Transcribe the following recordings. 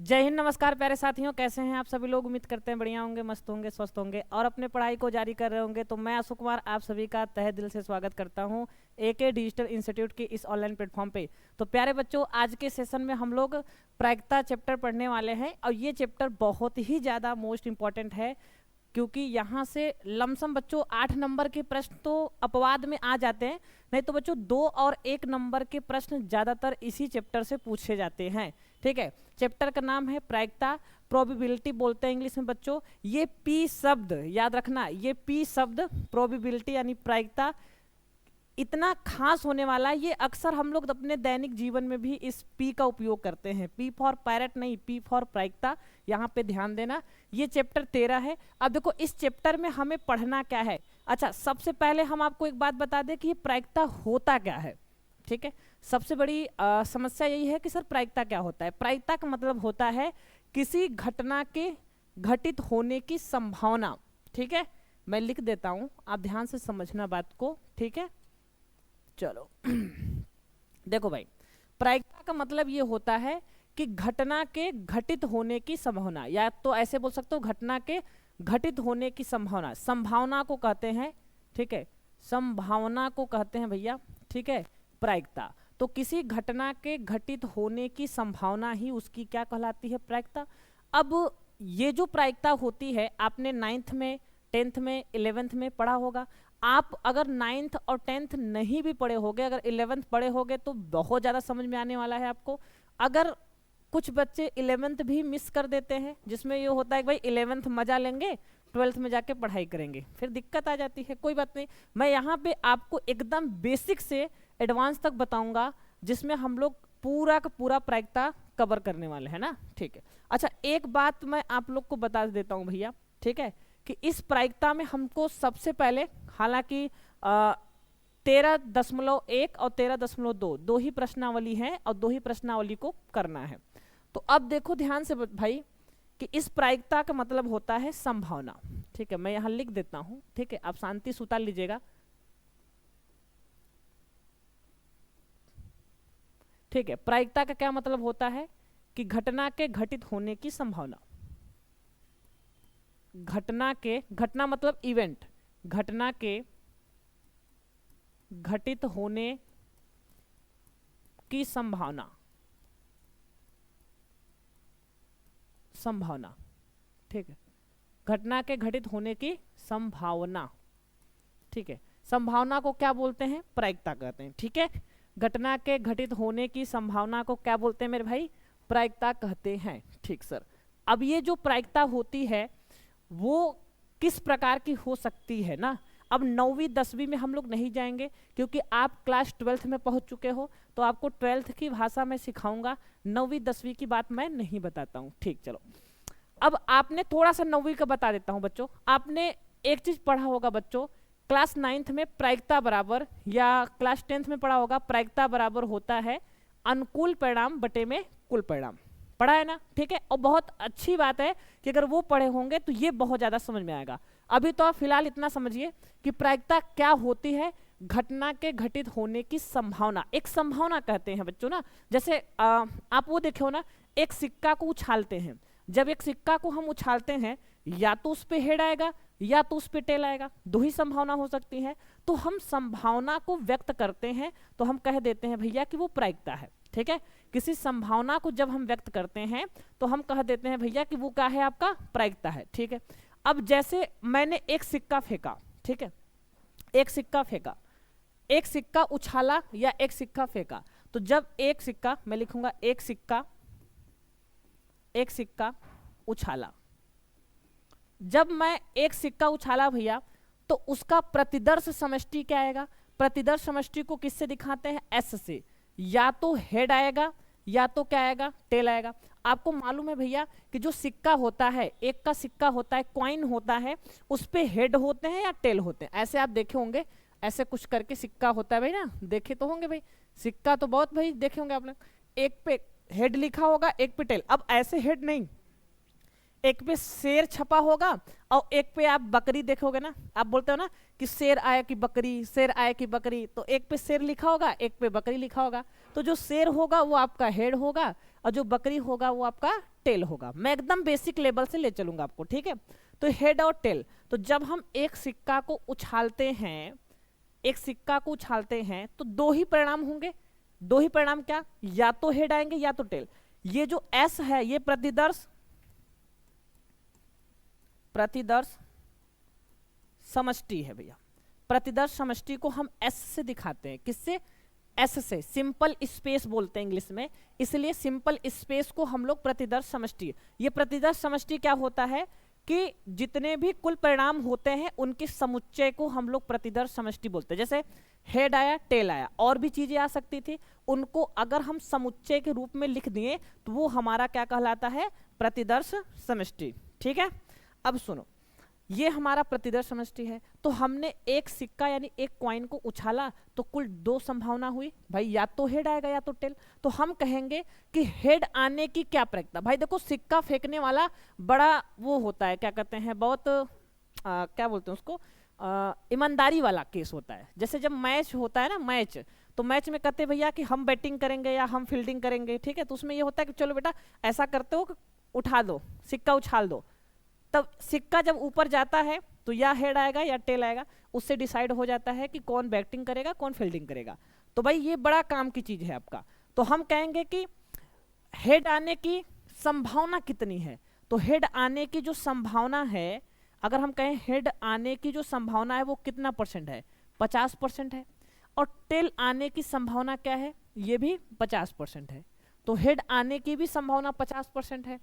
जय हिंद, नमस्कार प्यारे साथियों। कैसे हैं आप सभी लोग? उम्मीद करते हैं बढ़िया होंगे, मस्त होंगे, स्वस्थ होंगे और अपने पढ़ाई को जारी कर रहे होंगे। तो मैं अशोक कुमार आप सभी का तहे दिल से स्वागत करता हूं एके डिजिटल इंस्टीट्यूट के इस ऑनलाइन प्लेटफॉर्म पे। तो प्यारे बच्चों, आज के सेशन में हम लोग प्रायिकता चैप्टर पढ़ने वाले हैं और ये चैप्टर बहुत ही ज़्यादा मोस्ट इंपॉर्टेंट है, क्योंकि यहाँ से लमसम बच्चों 8 नंबर के प्रश्न तो अपवाद में आ जाते हैं, नहीं तो बच्चों 2 और 1 नंबर के प्रश्न ज़्यादातर इसी चैप्टर से पूछे जाते हैं। ठीक है, चैप्टर का नाम है प्रायिकता, प्रोबेबिलिटी बोलते हैं इंग्लिश में बच्चों। ये पी शब्द याद रखना, ये पी शब्द प्रोबेबिलिटी यानी प्रायिकता इतना खास होने वाला है। ये अक्सर हम लोग अपने दैनिक जीवन में भी इस पी का उपयोग करते हैं। पी फॉर पैरेट नहीं, पी फॉर प्रायिकता, यहाँ पे ध्यान देना। ये चैप्टर 13 है। अब देखो इस चैप्टर में हमें पढ़ना क्या है। अच्छा, सबसे पहले हम आपको एक बात बता दें कि ये प्रायिकता होता क्या है। ठीक है, सबसे बड़ी समस्या यही है कि सर प्रायिकता क्या होता है। प्रायिकता का मतलब होता है किसी घटना के घटित होने की संभावना। ठीक है, मैं लिख देता हूं, आप ध्यान से समझना बात को। ठीक है, चलो देखो भाई, प्रायिकता का मतलब ये होता है कि घटना के घटित होने की संभावना, या तो ऐसे बोल सकते हो घटना के घटित होने की संभावना, संभावना को कहते हैं। ठीक है, संभावना को कहते हैं भैया। ठीक है, प्रायिकता। तो किसी घटना के घटित होने की संभावना ही उसकी क्या कहलाती है, प्रायिकता। अब ये जो प्रायिकता होती है आपने 9th में, 10th में, 11th में पढ़ा होगा। आप अगर 9th और 10th नहीं भी पढ़े होगे, अगर 11th पढ़े होगे तो बहुत ज़्यादा समझ में आने वाला है आपको। अगर कुछ बच्चे 11th भी मिस कर देते हैं, जिसमें ये होता है कि भाई 11th मजा लेंगे, 12th में जाके पढ़ाई करेंगे, फिर दिक्कत आ जाती है। कोई बात नहीं, मैं यहाँ पे आपको एकदम बेसिक से एडवांस तक बताऊंगा, जिसमें हम लोग पूरा का पूरा प्रायिकता कवर करने वाले हैं ना। ठीक है, अच्छा एक बात मैं आप लोग को बता देता हूँ भैया। ठीक है, कि इस प्रायिकता में हमको सबसे पहले, हालांकि 13.1 और 13.2 दो ही प्रश्नावली हैं और 2 ही प्रश्नावली को करना है। तो अब देखो ध्यान से भाई कि इस प्रायिकता का मतलब होता है संभावना। ठीक है, मैं यहां लिख देता हूं। ठीक है, आप शांति से उतार लीजिएगा। ठीक है, प्रायिकता का क्या मतलब होता है कि घटना के घटित होने की संभावना। घटना मतलब इवेंट, घटना के घटित होने की संभावना। ठीक है, घटना के घटित होने की संभावना। ठीक है, संभावना को क्या बोलते हैं, प्रायिकता कहते हैं। ठीक है, घटना के घटित होने की संभावना को क्या बोलते हैं मेरे भाई, प्रायिकता कहते हैं। ठीक सर, अब ये जो प्रायिकता होती है वो किस प्रकार की हो सकती है ना। अब 9वीं 10वीं में हम लोग नहीं जाएंगे, क्योंकि आप क्लास 12th में पहुंच चुके हो, तो आपको 12th की भाषा में सिखाऊंगा। 9वीं 10वीं की बात मैं नहीं बताता हूं। ठीक, चलो अब आपने थोड़ा सा 9वीं का बता देता हूं बच्चों। आपने एक चीज पढ़ा होगा बच्चों, क्लास 9th में प्रायिकता बराबर, या क्लास 10th में पढ़ा होगा, प्रायिकता बराबर होता है अनुकूल परिणाम बटे में कुल परिणाम। पढ़ा है ना। ठीक है, और बहुत अच्छी बात है कि अगर वो पढ़े होंगे तो ये बहुत ज्यादा समझ में आएगा। अभी तो आप फिलहाल इतना समझिए कि प्रायिकता क्या होती है, घटना के घटित होने की संभावना। एक संभावना कहते हैं बच्चों ना, जैसे आप वो देखे हो ना, एक सिक्का को उछालते हैं। जब एक सिक्का को हम उछालते हैं, या तो उस पे हेड आएगा या तो उस पे टेल आएगा, 2 ही संभावना हो सकती है। तो हम संभावना को व्यक्त करते हैं तो हम कह देते हैं भैया कि वो प्रायिकता है। ठीक है, किसी संभावना को जब हम व्यक्त करते हैं तो हम कह देते हैं भैया कि वो क्या है, आपका प्रायिकता है। ठीक है, अब जैसे मैंने एक सिक्का फेंका। ठीक है, एक सिक्का फेंका, एक सिक्का उछाला या एक सिक्का फेंका, तो जब एक सिक्का, मैं लिखूंगा एक सिक्का उछाला, जब मैं एक सिक्का उछाला भैया, तो उसका प्रतिदर्श समष्टि क्या आएगा। प्रतिदर्श समष्टि को किससे दिखाते हैं, एस से। या तो हेड आएगा या तो क्या आएगा, टेल आएगा। आपको मालूम है भैया कि जो सिक्का होता है, एक का सिक्का होता है, कॉइन होता है, उस पे हेड होते हैं या टेल होते हैं। ऐसे आप देखे होंगे, ऐसे कुछ करके सिक्का होता है भाई ना, देखे तो होंगे भाई, सिक्का तो बहुत भाई देखे होंगे आपने। एक पे हेड लिखा होगा, एक पे टेल। अब ऐसे हेड नहीं, एक पे शेर छपा होगा और एक पे आप बकरी देखोगे ना, आप बोलते हो ना कि शेर आया कि बकरी, शेर आया कि बकरी, तो एक पे शेर लिखा होगा, एक पे बकरी लिखा होगा। तो जो शेर होगा वो आपका हेड होगा और जो बकरी होगा वो आपका टेल होगा। मैं एकदम बेसिक लेवल से ले चलूंगा आपको, ठीक है। तो हेड और टेल, तो जब हम एक सिक्का को उछालते हैं, एक सिक्का को उछालते हैं तो दो ही परिणाम होंगे। दो ही परिणाम क्या, या तो हेड आएंगे या तो टेल। ये जो एस है ये प्रतिदर्श समष्टि है भैया। प्रतिदर्श समष्टि को हम एस से दिखाते हैं, किससे, एस से, सिंपल स्पेस बोलते हैं इंग्लिश में, इसलिए सिंपल स्पेस को हम लोग प्रतिदर्श समष्टि। ये प्रतिदर्श समष्टि क्या होता है कि जितने भी कुल परिणाम होते हैं उनके समुच्चय को हम लोग प्रतिदर्श समष्टि बोलते हैं। जैसे हेड आया, टेल आया, और भी चीजें आ सकती थी, उनको अगर हम समुच्चय के रूप में लिख दिए तो वो हमारा क्या कहलाता है, प्रतिदर्श समष्टि। ठीक है, अब सुनो, ये हमारा प्रतिदर्श समष्टि है। तो हमने एक सिक्का यानी एक कॉइन को उछाला तो कुल दो संभावना हुई भाई, या तो हेड आएगा या तो टेल। तो हम कहेंगे कि हेड आने की क्या प्रक्रिया। भाई देखो, सिक्का फेंकने वाला बड़ा वो होता है, क्या कहते हैं, बहुत क्या बोलते हैं उसको, ईमानदारी वाला केस होता है। जैसे जब मैच होता है ना, मैच, तो मैच में कहते हैं भैया कि हम बैटिंग करेंगे या हम फील्डिंग करेंगे, ठीक है। तो उसमें ये होता है कि चलो बेटा ऐसा करते हो, उठा दो सिक्का, उछाल दो। तब सिक्का जब ऊपर जाता है तो या हेड आएगा या टेल आएगा, उससे डिसाइड हो जाता है कि कौन बैटिंग करेगा कौन फील्डिंग करेगा। तो भाई ये बड़ा काम की चीज है आपका। तो हम कहेंगे कि हेड आने की संभावना कितनी है। तो हेड आने की जो संभावना है, अगर हम कहें हेड आने की जो संभावना है वो कितना परसेंट है, 50% है। और टेल आने की संभावना क्या है, ये भी 50% है। तो हेड आने की भी संभावना 50% है,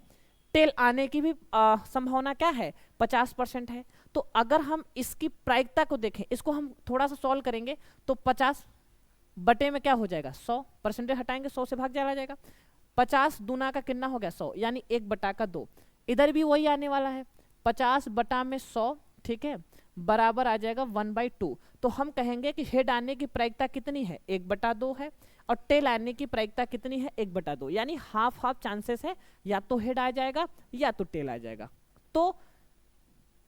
टेल आने की भी संभावना क्या है, 50% है। तो अगर हम इसकी प्रायिकता को देखें, इसको हम थोड़ा सा सॉल्व करेंगे तो 50 बटे में क्या हो जाएगा, 100, परसेंटेज हटाएंगे 100 से भाग चला जाएगा। 50 दूना का कितना हो गया, 100, यानी 1/2। इधर भी वही आने वाला है, 50 बटा में 100, ठीक है, बराबर आ जाएगा 1/2। तो हम कहेंगे कि हेड आने की प्रायिकता कितनी है, 1/2 है, और टेल आने की प्रायिकता कितनी है, 1/2, यानी हाफ हाफ चांसेस है, या तो हेड आ जाएगा या तो टेल आ जाएगा। तो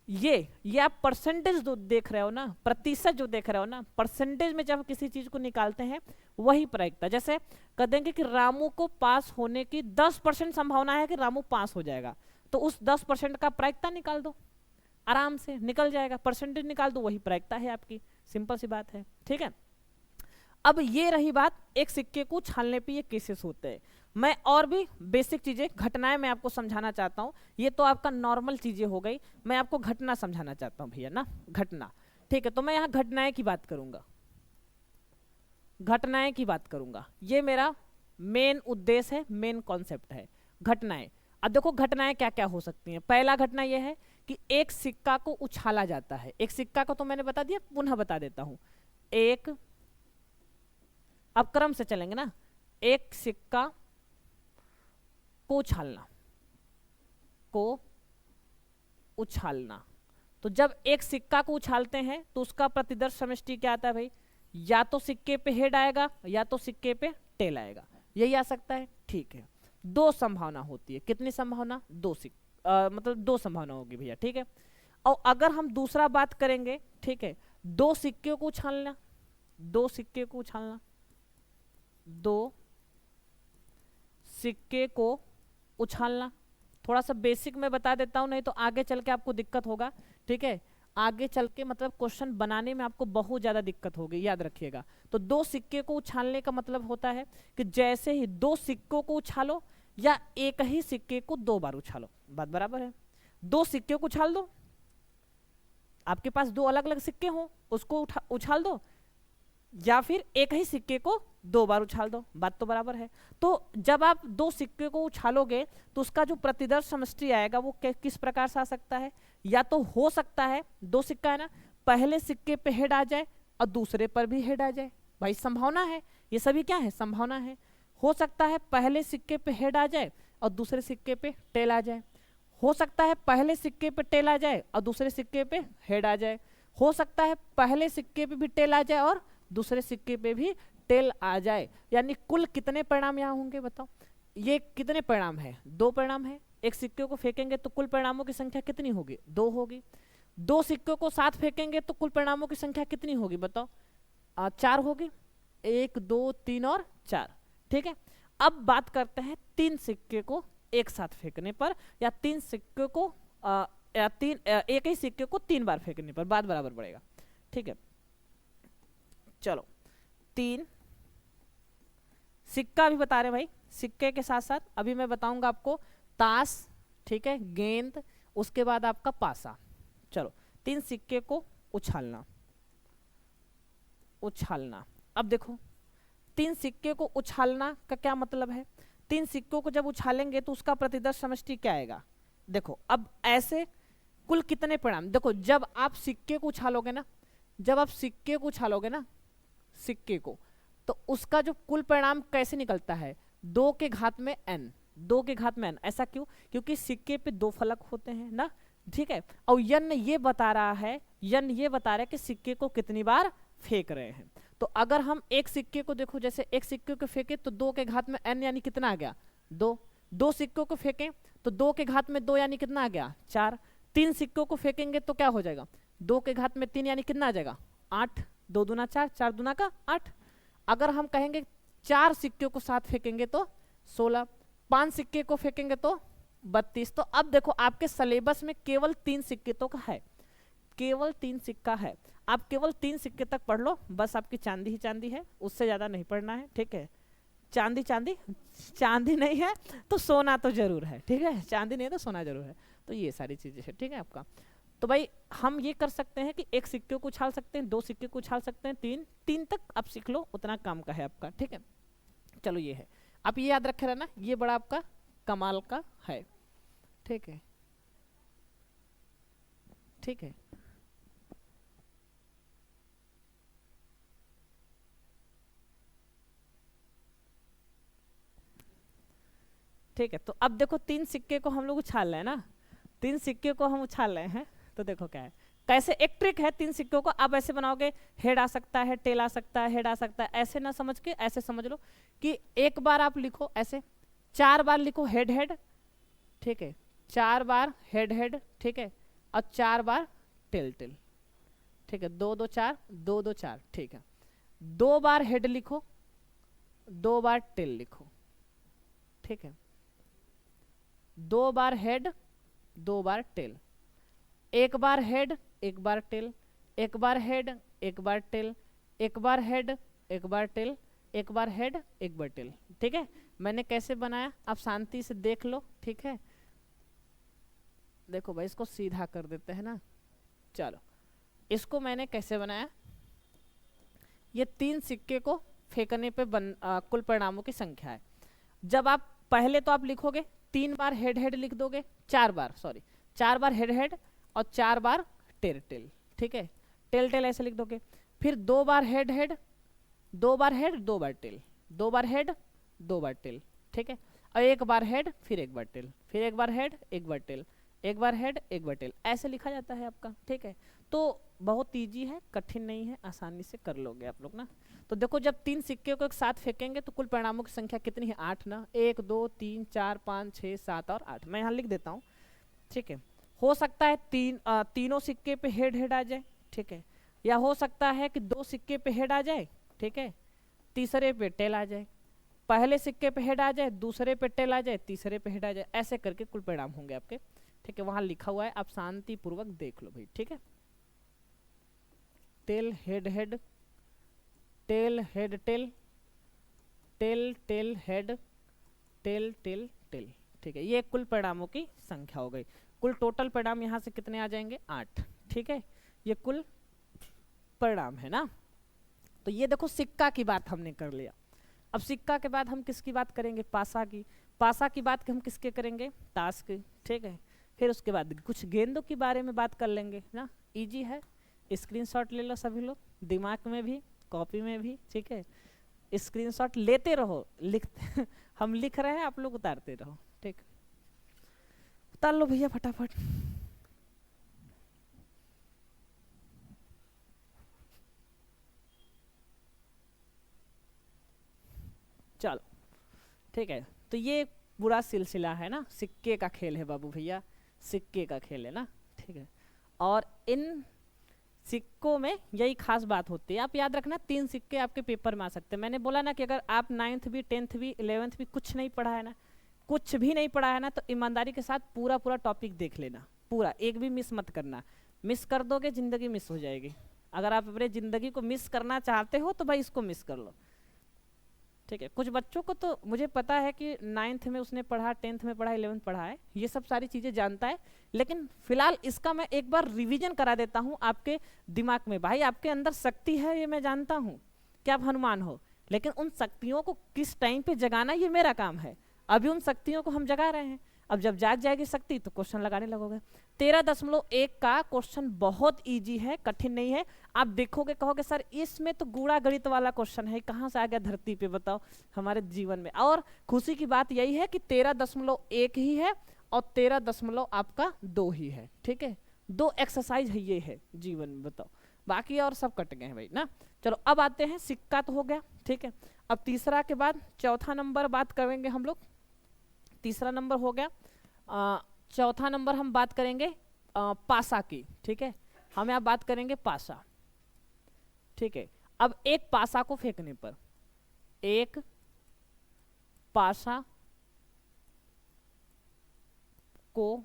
ये आप परसेंटेज जो देख रहे हो ना, प्रतिशत जो देख रहे हो ना, परसेंटेज में जब किसी चीज को निकालते हैं वही प्रायिकता। जैसे कह देंगे कि रामू को पास होने की 10% संभावना है कि रामू पास हो जाएगा, तो उस 10% का प्रायिकता निकाल दो, आराम से निकल जाएगा, परसेंटेज निकाल दो, वही प्रायिकता है आपकी, सिंपल सी बात है। ठीक है, अब ये रही बात एक सिक्के को छालने पे ये केसेस होते हैं। मैं और भी बेसिक चीजें, घटनाएं मैं आपको समझाना चाहता हूँ। ये तो आपका नॉर्मल चीजें हो गई, मैं आपको घटना समझाना चाहता हूँ भैया ना, घटना। ठीक है, तो मैं यहाँ घटनाएं की बात करूंगा, घटनाएं की बात करूंगा, ये मेरा मेन उद्देश्य है, मेन कॉन्सेप्ट है, घटनाएं। अब देखो घटनाएं क्या क्या हो सकती हैं। पहला घटना यह है कि एक सिक्का को उछाला जाता है। एक सिक्का को तो मैंने बता दिया, पुनः बता देता हूं। एक, अब क्रम से चलेंगे ना, एक सिक्का को उछालना, को उछालना। तो जब एक सिक्का को उछालते हैं तो उसका प्रतिदर्श समष्टि क्या आता है भाई, या तो सिक्के पे हेड आएगा या तो सिक्के पे टेल आएगा, यही आ सकता है। ठीक है, दो संभावना होती है, कितनी संभावना, मतलब दो संभावना होगी भैया। ठीक है, और अगर हम दूसरा बात करेंगे, ठीक है, दो सिक्के को उछालना, दो सिक्के को उछालना, दो सिक्के को उछालना, थोड़ा सा बेसिक में बता देता हूं, नहीं तो आगे चल के आपको दिक्कत होगा। ठीक है, आगे चल के मतलब क्वेश्चन बनाने में आपको बहुत ज्यादा दिक्कत होगी, याद रखिएगा। तो दो सिक्के को उछालने का मतलब होता है कि जैसे ही दो सिक्कों को उछालो या एक ही सिक्के को दो बार उछालो, बात बराबर है। दो सिक्के को उछाल दो, आपके पास दो अलग अलग सिक्के हो उसको उछाल दो, या फिर एक ही सिक्के को दो बार उछाल दो, बात तो बराबर है। तो जब आप दो सिक्के को उछालोगे तो उसका जो प्रतिदर्श समष्टि आएगा वो किस प्रकार से आ सकता है, या तो हो सकता है दो सिक्का है ना, पहले सिक्के पे हेड आ जाए और दूसरे पर भी हेड आ जाए, भाई संभावना है, ये सभी क्या है, संभावना है। हो सकता है पहले सिक्के पे हेड आ जाए और दूसरे सिक्के पे टेल आ जाए, हो सकता है पहले सिक्के पे टेल आ जाए और दूसरे सिक्के पे हेड आ जाए, हो सकता है पहले सिक्के पे भी टेल आ जाए और दूसरे सिक्के पे भी टेल आ जाए। यानी कुल कितने परिणाम यहाँ होंगे बताओ, ये कितने परिणाम है? 2 परिणाम है। एक सिक्के को फेंकेंगे तो कुल परिणामों की संख्या कितनी होगी? 2 होगी। 2 सिक्कों को साथ फेंकेंगे तो कुल परिणामों की संख्या कितनी होगी बताओ? 4 होगी। 1 2 3 और 4। ठीक है, अब बात करते हैं 3 सिक्के को एक साथ फेंकने पर, या 3 सिक्के को एक ही सिक्के को 3 बार फेंकने पर बात बराबर पड़ेगा। ठीक है, चलो 3 सिक्का भी बता रहे भाई, सिक्के के साथ साथ अभी मैं बताऊंगा आपको ताश, ठीक है, गेंद, उसके बाद आपका पासा। चलो 3 सिक्के को उछालना। उछालना, अब देखो 3 सिक्के को उछालना का क्या मतलब है? 3 सिक्कों को जब उछालेंगे तो उसका प्रतिदर्श समष्टि क्या आएगा? देखो अब ऐसे कुल कितने परिणाम, देखो जब आप सिक्के को उछालोगे ना, जब आप सिक्के को उछालोगे ना, सिक्के को, तो उसका जो कुल परिणाम कैसे निकलता है? 2 के घात में n, 2 के घात में n। ऐसा क्यों? क्योंकि सिक्के पे 2 फलक होते हैं ना, ठीक है, और यन ये बता रहा है, यन ये बता रहा है कि सिक्के को कितनी बार फेंक रहे हैं। तो अगर हम एक सिक्के को देखो, जैसे एक सिक्के को फेंके तो 2 के घात में n यानी कितना आ गया? 2। 2 सिक्कों को फेंके तो 2 के घात में 2 यानी कितना आ गया? 4। 3 सिक्कों को फेंकेंगे तो क्या हो जाएगा? 2 के घात में 3 यानी कितना आ जाएगा? 8। 2 दूना 4, 4 दूना का 8। अगर हम कहेंगे 4 सिक्कों को साथ फेंकेंगे तो 16, 5 सिक्के को फेंकेंगे तो 32। तो अब देखो आपके सिलेबस में केवल 3 सिक्के तो का है, केवल 3 सिक्का है। आप केवल 3 सिक्के तक पढ़ लो, बस आपकी चांदी ही चांदी है, उससे ज्यादा नहीं पढ़ना है। ठीक है, चांदी चांदी, चांदी नहीं है तो सोना तो जरूर है। ठीक है, चांदी नहीं है तो सोना जरूर है। तो ये सारी चीजें है। ठीक है आपका, तो भाई हम ये कर सकते हैं कि एक सिक्के को उछाल सकते हैं, 2 सिक्के को उछाल सकते हैं, 3 तक आप सीख लो, उतना काम का है आपका। ठीक है, चलो ये है, आप ये याद रखे रहना, ये बड़ा आपका कमाल का है। ठीक है, ठीक है, ठीक है। तो अब देखो 3 सिक्के को हम लोग उछाल रहे हैं ना, 3 सिक्के को हम उछाल रहे हैं, तो देखो क्या है, कैसे एक ट्रिक है। 3 सिक्कों को आप ऐसे बनाओगे, हेड आ सकता है, टेल आ सकता है, हेड आ सकता है, ऐसे ना समझ के ऐसे समझ लो कि एक बार आप लिखो ऐसे, 4 बार लिखो हेड हेड, ठीक है, 4 बार हेड हेड, ठीक है, और 4 बार टेल टेल, ठीक है, 2 2 4, 2 2 4, ठीक है, 2 बार हेड लिखो, 2 बार टेल लिखो, ठीक है, 2 बार हेड, 2 बार टेल, 1 बार हेड, 1 बार टेल, 1 बार हेड, 1 बार टेल, 1 बार हेड, 1 बार टेल, 1 बार हेड, 1 बार टेल। ठीक है, मैंने कैसे बनाया आप शांति से देख लो। ठीक है, देखो भाई इसको सीधा कर देते हैं ना। चलो इसको मैंने कैसे बनाया, ये 3 सिक्के को फेंकने पे कुल परिणामों की संख्या है। जब आप पहले तो आप लिखोगे 3 बार हेड हेड लिख दोगे, 4 बार, सॉरी 4 बार हेड हेड और 4 बार टेल टेल, ठीक है, टेल टेल ऐसे लिख दोगे। फिर 2 बार हेड हेड, 2 बार हेड, 2 बार टेल, 2 बार हेड, 2 बार टेल, ठीक है, और 1 बार हेड, फिर 1 बार टेल, फिर 1 बार हेड, 1 बार टेल, 1 बार हेड, 1 बार टेल, ऐसे लिखा जाता है आपका। ठीक है, तो बहुत ईजी है, कठिन नहीं है, आसानी से कर लोगे आप लोग ना। तो देखो जब 3 सिक्के को एक साथ फेंकेंगे तो कुल परिणामों की संख्या कितनी है? 8 ना, 1 2 3 4 5 6 7 और 8। मैं यहाँ लिख देता हूँ। ठीक है, हो सकता है तीनों सिक्के पे हेड हेड आ जाए, ठीक है, या हो सकता है कि 2 सिक्के पे हेड आ जाए, ठीक है, तीसरे पे टेल आ जाए, पहले सिक्के पे हेड आ जाए, दूसरे पे टेल आ जाए, तीसरे पे हेड आ जाए, ऐसे करके कुल परिणाम होंगे आपके। ठीक है, वहां लिखा हुआ है, आप शांति पूर्वक देख लो भाई। ठीक है, tail head head, tail head tail, tail tail head, tail tail tail. ठीक है, ये कुल परिणामों की संख्या हो गई। कुल टोटल परिणाम यहाँ से कितने आ जाएंगे? 8। ठीक है, ये कुल परिणाम है ना। तो ये देखो सिक्का की बात हमने कर लिया। अब सिक्का के बाद हम किसकी बात करेंगे? पासा की। पासा की बात हम किसके करेंगे? ताश की। ठीक है, फिर उसके बाद कुछ गेंदों के बारे में बात कर लेंगे ना। इजी है, स्क्रीनशॉट ले लो सभी लोग, दिमाग में भी कॉपी में भी। ठीक है, स्क्रीनशॉट लेते रहो, लिखते हम लिख रहे हैं, आप लोग उतारते रहो। ठीक, उतार लो भैया फटाफट। चलो ठीक है, तो ये पूरा सिलसिला है ना, सिक्के का खेल है बाबू भैया, सिक्के का खेल है ना, ठीक है। और इन सिक्कों में यही खास बात होती है, आप याद रखना 3 सिक्के आपके पेपर में आ सकते हैं। मैंने बोला ना कि अगर आप 9th भी 10th भी 11th भी कुछ नहीं पढ़ा है ना, कुछ भी नहीं पढ़ा है ना, तो ईमानदारी के साथ पूरा पूरा टॉपिक देख लेना, पूरा एक भी मिस मत करना। मिस कर दोगे जिंदगी मिस हो जाएगी। अगर आप अपने ज़िंदगी को मिस करना चाहते हो तो भाई इसको मिस कर लो, ठीक है। कुछ बच्चों को तो मुझे पता है कि 9th में उसने पढ़ा, 10th में पढ़ा, 11th पढ़ा है, ये सब सारी चीज़ें जानता है, लेकिन फिलहाल इसका मैं एक बार रिवीजन करा देता हूँ आपके दिमाग में। भाई आपके अंदर शक्ति है, ये मैं जानता हूँ कि आप हनुमान हो, लेकिन उन शक्तियों को किस टाइम पे जगाना ये मेरा काम है। अभी उन शक्तियों को हम जगा रहे हैं, अब जब जाग जाएगी शक्ति तो क्वेश्चन लगाने लगोगे। 13.1 का क्वेश्चन बहुत इजी है, कठिन नहीं है। आप देखोगे कहोगे सर इसमें तो गूढ़ा गणित वाला क्वेश्चन है, कहाँ से आ गया धरती पे, बताओ हमारे जीवन में। और खुशी की बात यही है कि 13.1 ही है और 13.2 ही है, ठीक है। 2 एक्सरसाइज है ये है जीवन में, बताओ बाकी और सब कट गए हैं भाई ना। चलो अब आते हैं, सिक्का तो हो गया, ठीक है। अब तीसरा के बाद चौथा नंबर बात करेंगे हम लोग। तीसरा नंबर हो गया, चौथा नंबर हम बात करेंगे पासा की, ठीक है। हम यहाँ बात करेंगे पासा, ठीक है। अब एक पासा को फेंकने पर, एक पासा को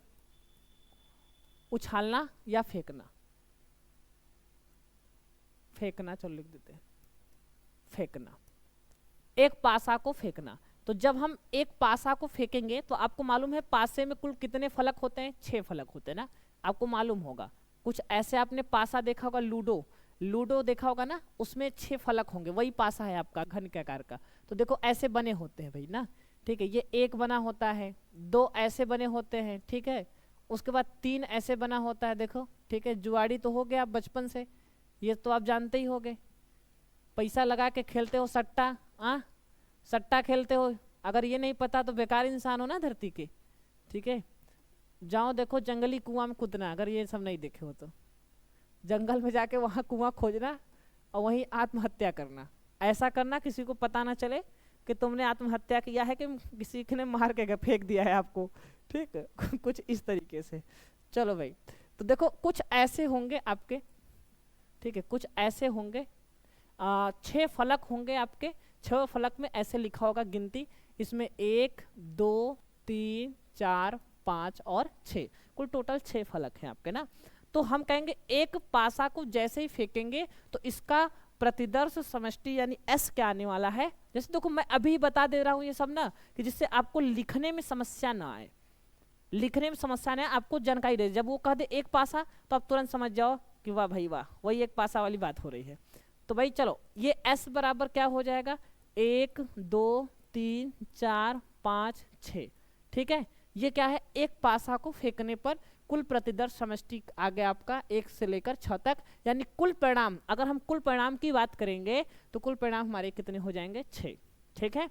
उछालना या फेंकना, फेंकना चलो लिख देते हैं, फेंकना, एक पासा को फेंकना। तो जब हम एक पासा को फेंकेंगे तो आपको मालूम है पासे में कुल कितने फलक होते हैं, 6 फलक होते हैं ना, आपको मालूम होगा। कुछ ऐसे आपने पासा देखा होगा, लूडो, लूडो देखा होगा ना, उसमें 6 फलक होंगे, वही पासा है आपका घन के आकार का। तो देखो ऐसे बने होते हैं भाई ना, ठीक है। ये एक बना होता है, 2 ऐसे बने होते हैं, ठीक है। उसके बाद 3 ऐसे बना होता है, देखो, ठीक है। जुआड़ी तो हो गया आप बचपन से, ये तो आप जानते ही होगे। पैसा लगा के खेलते हो सट्टा, सट्टा खेलते हो, अगर ये नहीं पता तो बेकार इंसान हो ना धरती के, ठीक है। जाओ देखो जंगली कुआं में कूदना, अगर ये सब नहीं देखे हो तो जंगल में जाके वहाँ कुआं खोजना और वहीं आत्महत्या करना। ऐसा करना किसी को पता ना चले कि तुमने आत्महत्या किया है कि किसी ने मार के फेंक दिया है आपको, ठीक है। कुछ इस तरीके से। चलो भाई, तो देखो कुछ ऐसे होंगे आपके, ठीक है, कुछ ऐसे होंगे, 6 फलक होंगे आपके। 6 फलक में ऐसे लिखा होगा गिनती, इसमें 1 2 3 4 5 और 6, कुल टोटल 6 फलक हैं आपके ना। तो हम कहेंगे एक पासा को जैसे ही फेंकेंगे तो इसका प्रतिदर्श समष्टि यानी एस क्या आने वाला है। जैसे देखो मैं अभी बता दे रहा हूँ ये सब ना, कि जिससे आपको लिखने में समस्या ना आए, लिखने में समस्या ना आए, आपको जानकारी दे। जब वो कह दे एक पासा तो आप तुरंत समझ जाओ कि वाह भाई वाह, वही एक पासा वाली बात हो रही है। तो भाई चलो ये एस बराबर क्या हो जाएगा, 1 2 3 4 5 6, ठीक है। ये क्या है, एक पासा को फेंकने पर कुल प्रतिदर्श समष्टि आ गया आपका 1 से लेकर 6 तक, यानी कुल परिणाम, अगर हम कुल परिणाम की बात करेंगे तो कुल परिणाम हमारे कितने हो जाएंगे, 6, ठीक है।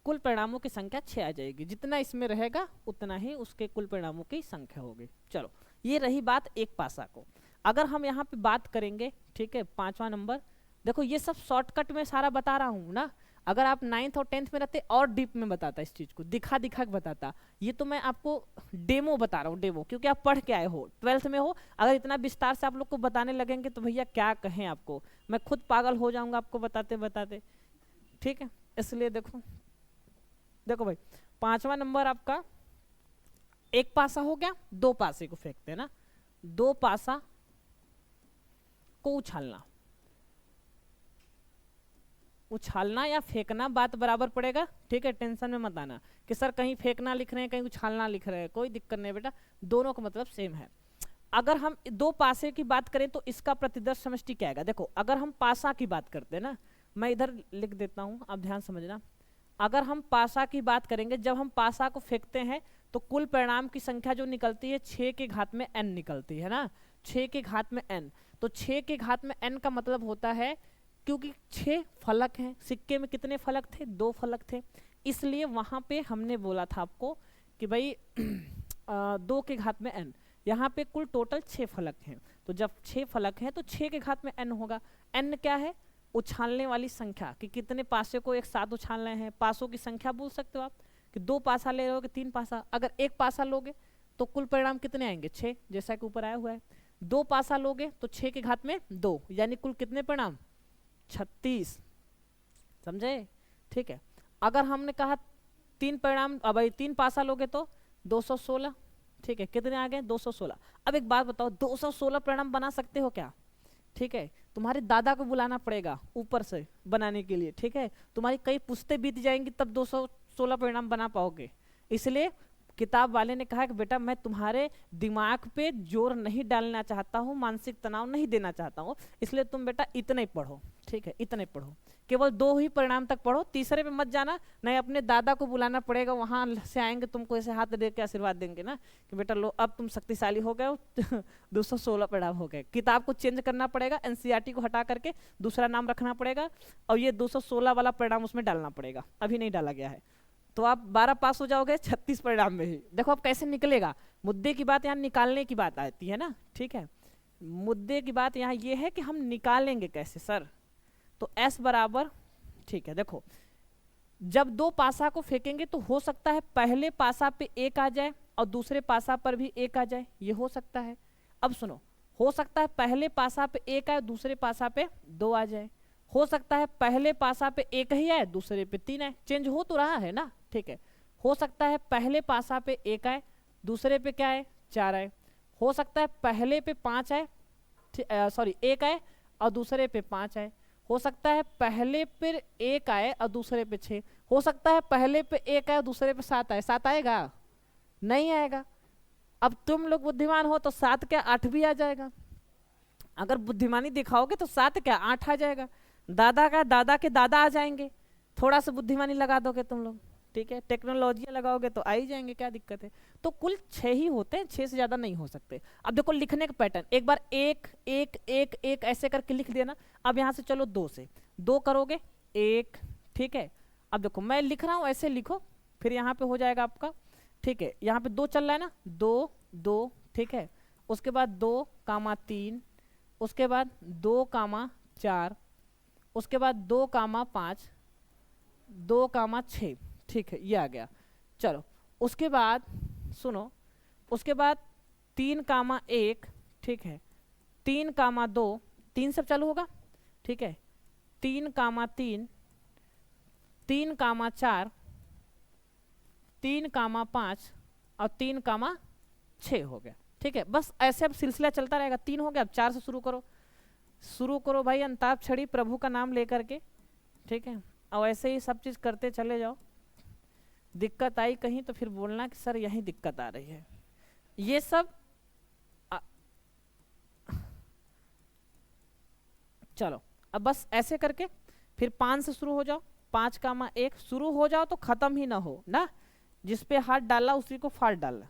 कुल परिणामों की संख्या 6 आ जाएगी, जितना इसमें रहेगा उतना ही उसके कुल परिणामों की संख्या होगी। चलो ये रही बात एक पासा को। अगर हम यहाँ पे बात करेंगे, ठीक है, 5वां नंबर, देखो ये सब शॉर्टकट में सारा बता रहा हूँ ना। अगर आप 9th और 10th में रहते और डीप में बताता, इस चीज को दिखा दिखा के बताता। ये तो मैं आपको डेमो बता रहा हूँ, डेमो, क्योंकि आप पढ़ के आए हो, 12th में हो। अगर इतना विस्तार से आप लोग को बताने लगेंगे तो भैया क्या कहें आपको, मैं खुद पागल हो जाऊंगा आपको बताते बताते, ठीक है। इसलिए देखो देखो भाई, 5वां नंबर आपका एक पासा हो गया, 2 पासे को फेंकते हैं ना, 2 पासा को उछालना, उछालना या फेंकना बात बराबर पड़ेगा, ठीक है। टेंशन में मत आना कि सर कहीं फेंकना लिख रहे हैं कहीं उछालना लिख रहे हैं, कोई दिक्कत नहीं बेटा, दोनों का मतलब सेम है। अगर हम 2 पासे की बात करें तो इसका प्रतिदर्श समष्टि क्या आएगा। देखो अगर हम पासा की बात करते हैं ना, मैं इधर लिख देता हूँ, आप ध्यान समझना। अगर हम पासा की बात करेंगे, जब हम पासा को फेंकते हैं तो कुल परिणाम की संख्या जो निकलती है 6 के घात में n निकलती है ना, 6 के घात में n। तो 6 के घात में n का मतलब होता है, क्योंकि 6 फलक हैं, सिक्के में कितने फलक थे, 2 फलक थे, इसलिए वहां पे हमने बोला था आपको कि भाई 2 के घात में n। यहाँ पे कुल टोटल 6 फलक हैं, तो जब 6 फलक हैं तो 6 के घात में n होगा। n क्या है, उछालने वाली संख्या कि कितने पासे को एक साथ उछाल रहे हैं, पासों की संख्या बोल सकते हो आप कि 2 पासा ले रहे हो कि 3 पासा। अगर 1 पासा लोगे तो कुल परिणाम कितने आएंगे 6, जैसा कि ऊपर आया हुआ है। 2 पासा लोगे तो 6 की घात में 2, यानी कुल कितने परिणाम 36, समझे, ठीक है। अगर हमने कहा 3 परिणाम, अब भाई 3 पासा लोगे तो 216, ठीक है, कितने आ गए 216। अब एक बात बताओ, 216 परिणाम बना सकते हो क्या? ठीक है, तुम्हारे दादा को बुलाना पड़ेगा ऊपर से बनाने के लिए, ठीक है, तुम्हारी कई पुश्तें बीत जाएंगी तब 216 परिणाम बना पाओगे। इसलिए किताब वाले ने कहा कि बेटा मैं तुम्हारे दिमाग पे जोर नहीं डालना चाहता हूँ, मानसिक तनाव नहीं देना चाहता हूँ, इसलिए तुम बेटा इतने पढ़ो, ठीक है, इतने पढ़ो, केवल 2 ही परिणाम तक पढ़ो, तीसरे पे मत जाना, नहीं अपने दादा को बुलाना पड़ेगा, वहां से आएंगे तुमको ऐसे हाथ दे के आशीर्वाद देंगे ना कि बेटा लो अब तुम शक्तिशाली हो गए हो 216 परिणाम हो गए। किताब को चेंज करना पड़ेगा, एनसीईआरटी को हटा करके दूसरा नाम रखना पड़ेगा और ये 216 वाला परिणाम उसमें डालना पड़ेगा, अभी नहीं डाला गया है। तो आप 12 पास हो जाओगे 36 परिणाम में ही। देखो अब कैसे निकलेगा, मुद्दे की बात यहाँ निकालने की बात आती है ना, ठीक है, मुद्दे की बात यहाँ ये है कि हम निकालेंगे कैसे सर। तो S बराबर, ठीक है, देखो जब 2 पासा को फेंकेंगे तो हो सकता है पहले पासा पे 1 आ जाए और दूसरे पासा पर भी 1 आ जाए, ये हो सकता है। अब सुनो, हो सकता है पहले पासा पे 1 आए दूसरे पासा पे 2 आ जाए, हो सकता है पहले पासा पे 1 ही आए दूसरे पे 3 आए, चेंज हो तो रहा है ना, ठीक है। हो सकता है पहले पासा पे 1 आए दूसरे पे क्या आए 4 आए, हो सकता है पहले पे 5 आए, सॉरी 1 आए और दूसरे पे 5 आए, हो सकता है पहले पे 1 आए और दूसरे पे 6, हो सकता है पहले पे 1 आए और दूसरे पे 7 आए, 7 आएगा नहीं आएगा। अब तुम लोग बुद्धिमान हो तो 7 क्या 8 भी आ जाएगा, अगर बुद्धिमानी दिखाओगे तो 7 क्या 8 आ जाएगा, दादा का दादा के दादा आ जाएंगे, थोड़ा सा बुद्धिमानी लगा दोगे तुम लोग, ठीक है, टेक्नोलॉजी लगाओगे तो आ ही जाएंगे, क्या दिक्कत है। तो कुल 6 ही होते हैं, 6 से ज्यादा नहीं हो सकते। अब देखो लिखने का पैटर्न, एक बार 1 1 1 1 ऐसे करके लिख देना। अब यहाँ से चलो 2 से 2 करोगे 1, ठीक है। अब देखो मैं लिख रहा हूँ ऐसे लिखो, फिर यहाँ पे हो जाएगा आपका, ठीक है, यहाँ पे 2 चल रहा है ना, 2 2, ठीक है, उसके बाद 2 कामा 3, उसके बाद 2 कामा 4, उसके बाद 2 कामा 5, 2 कामा 6, ठीक है, ये आ गया। चलो उसके बाद सुनो, उसके बाद 3 कामा 1, ठीक है, 3 कामा 2, 3 सब चालू होगा, ठीक है, 3 कामा 3, 3 कामा 4, 3 कामा 5 और 3 कामा 6 हो गया, ठीक है। बस ऐसे अब सिलसिला चलता रहेगा, 3 हो गया, अब 4 से शुरू करो, शुरू करो भाई अंताक्षरी प्रभु का नाम लेकर के, ठीक है, और ऐसे ही सब चीज करते चले जाओ। दिक्कत आई कहीं तो फिर बोलना कि सर यही दिक्कत आ रही है, ये सब चलो अब बस ऐसे करके फिर 5 से शुरू हो जाओ, 5 कामा 1 शुरू हो जाओ तो खत्म ही ना हो ना, जिसपे हाथ डाला उसी को फाड़ डाला,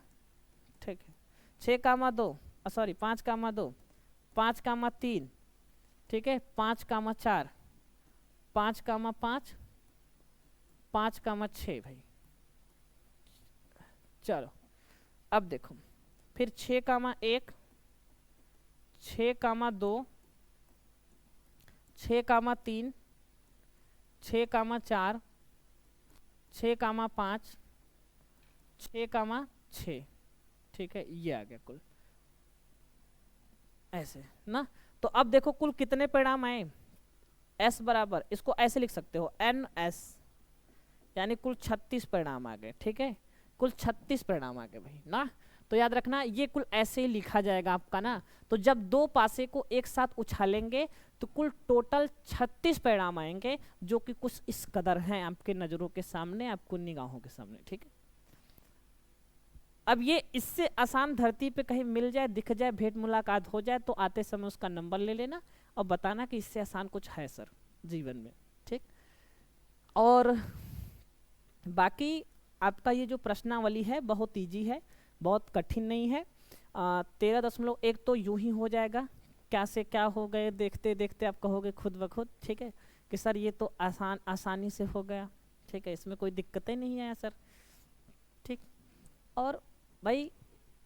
ठीक है। 6 कामा 2, सॉरी 5 कामा 2, 5 कामा 3, ठीक है, 5 कामा 4, 5 कामा 5, 5 कामा 6 भाई। चलो अब देखो फिर 6 कामा 1, 6 कामा 2, 6 कामा 3, 6 कामा 4, 6 कामा 5, 6 कामा 6, ठीक है, ये आ गया कुल ऐसे ना। तो अब देखो कुल कितने परिणाम आए, S बराबर, इसको ऐसे लिख सकते हो NS, यानी कुल 36 परिणाम आ गए, ठीक है, कुल 36 परिणाम आ गए भाई ना। तो याद रखना ये कुल ऐसे ही लिखा जाएगा आपका ना। तो जब 2 पासे को एक साथ उछालेंगे तो कुल टोटल 36 परिणाम आएंगे, जो कि कुछ इस कदर हैं आपके नजरों के सामने, आपको निगाहों के सामने, ठीक है। अब ये इससे आसान धरती पे कहीं मिल जाए, दिख जाए, भेंट मुलाकात हो जाए तो आते समय उसका नंबर ले लेना और बताना कि इससे आसान कुछ है सर जीवन में, ठीक। और बाकी आपका ये जो प्रश्नावली है बहुत इजी है, बहुत कठिन नहीं है। 13.1 तो यूं ही हो जाएगा, क्या से क्या हो गए देखते देखते आप कहोगे खुद ब खुद, ठीक है, कि सर ये तो आसानी से हो गया, ठीक है, इसमें कोई दिक्कतें नहीं है सर, ठीक। और भाई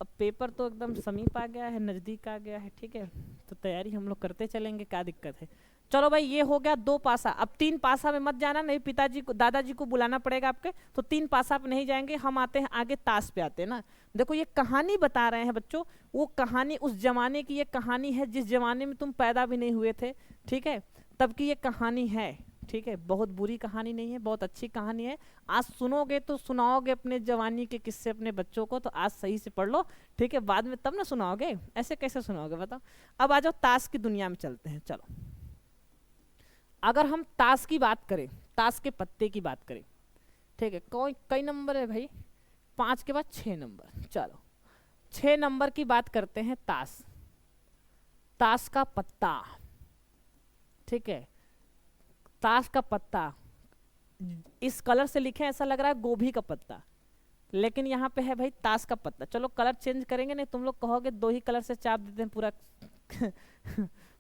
अब पेपर तो एकदम समीप आ गया है, नज़दीक आ गया है, ठीक है, तो तैयारी हम लोग करते चलेंगे, क्या दिक्कत है। चलो भाई ये हो गया 2 पासा। अब 3 पासा में मत जाना, नहीं पिताजी को दादाजी को बुलाना पड़ेगा आपके, तो 3 पासा पे नहीं जाएंगे। हम आते हैं आगे ताश पे आते हैं ना। देखो ये कहानी बता रहे हैं बच्चों, वो कहानी उस जमाने की ये कहानी है जिस जमाने में तुम पैदा भी नहीं हुए थे, ठीक है, तब की ये कहानी है, ठीक है। बहुत बुरी कहानी नहीं है, बहुत अच्छी कहानी है। आज सुनोगे तो सुनाओगे अपने जवानी के किस्से अपने बच्चों को, तो आज सही से पढ़ लो, ठीक है, बाद में तब ना सुनाओगे, ऐसे कैसे सुनाओगे बताओ। अब आ जाओ ताश की दुनिया में चलते हैं। चलो अगर हम ताश की बात करें, ताश के पत्ते की बात करें, ठीक है, कई नंबर है भाई, 5 के बाद 6 नंबर। चलो 6 नंबर की बात करते हैं। ताश, ताश का पत्ता, ठीक है, ताश का पत्ता इस कलर से लिखे ऐसा लग रहा है गोभी का पत्ता, लेकिन यहाँ पे है भाई ताश का पत्ता। चलो कलर चेंज करेंगे, नहीं तुम लोग कहोगे 2 ही कलर से चाप देते हैं पूरा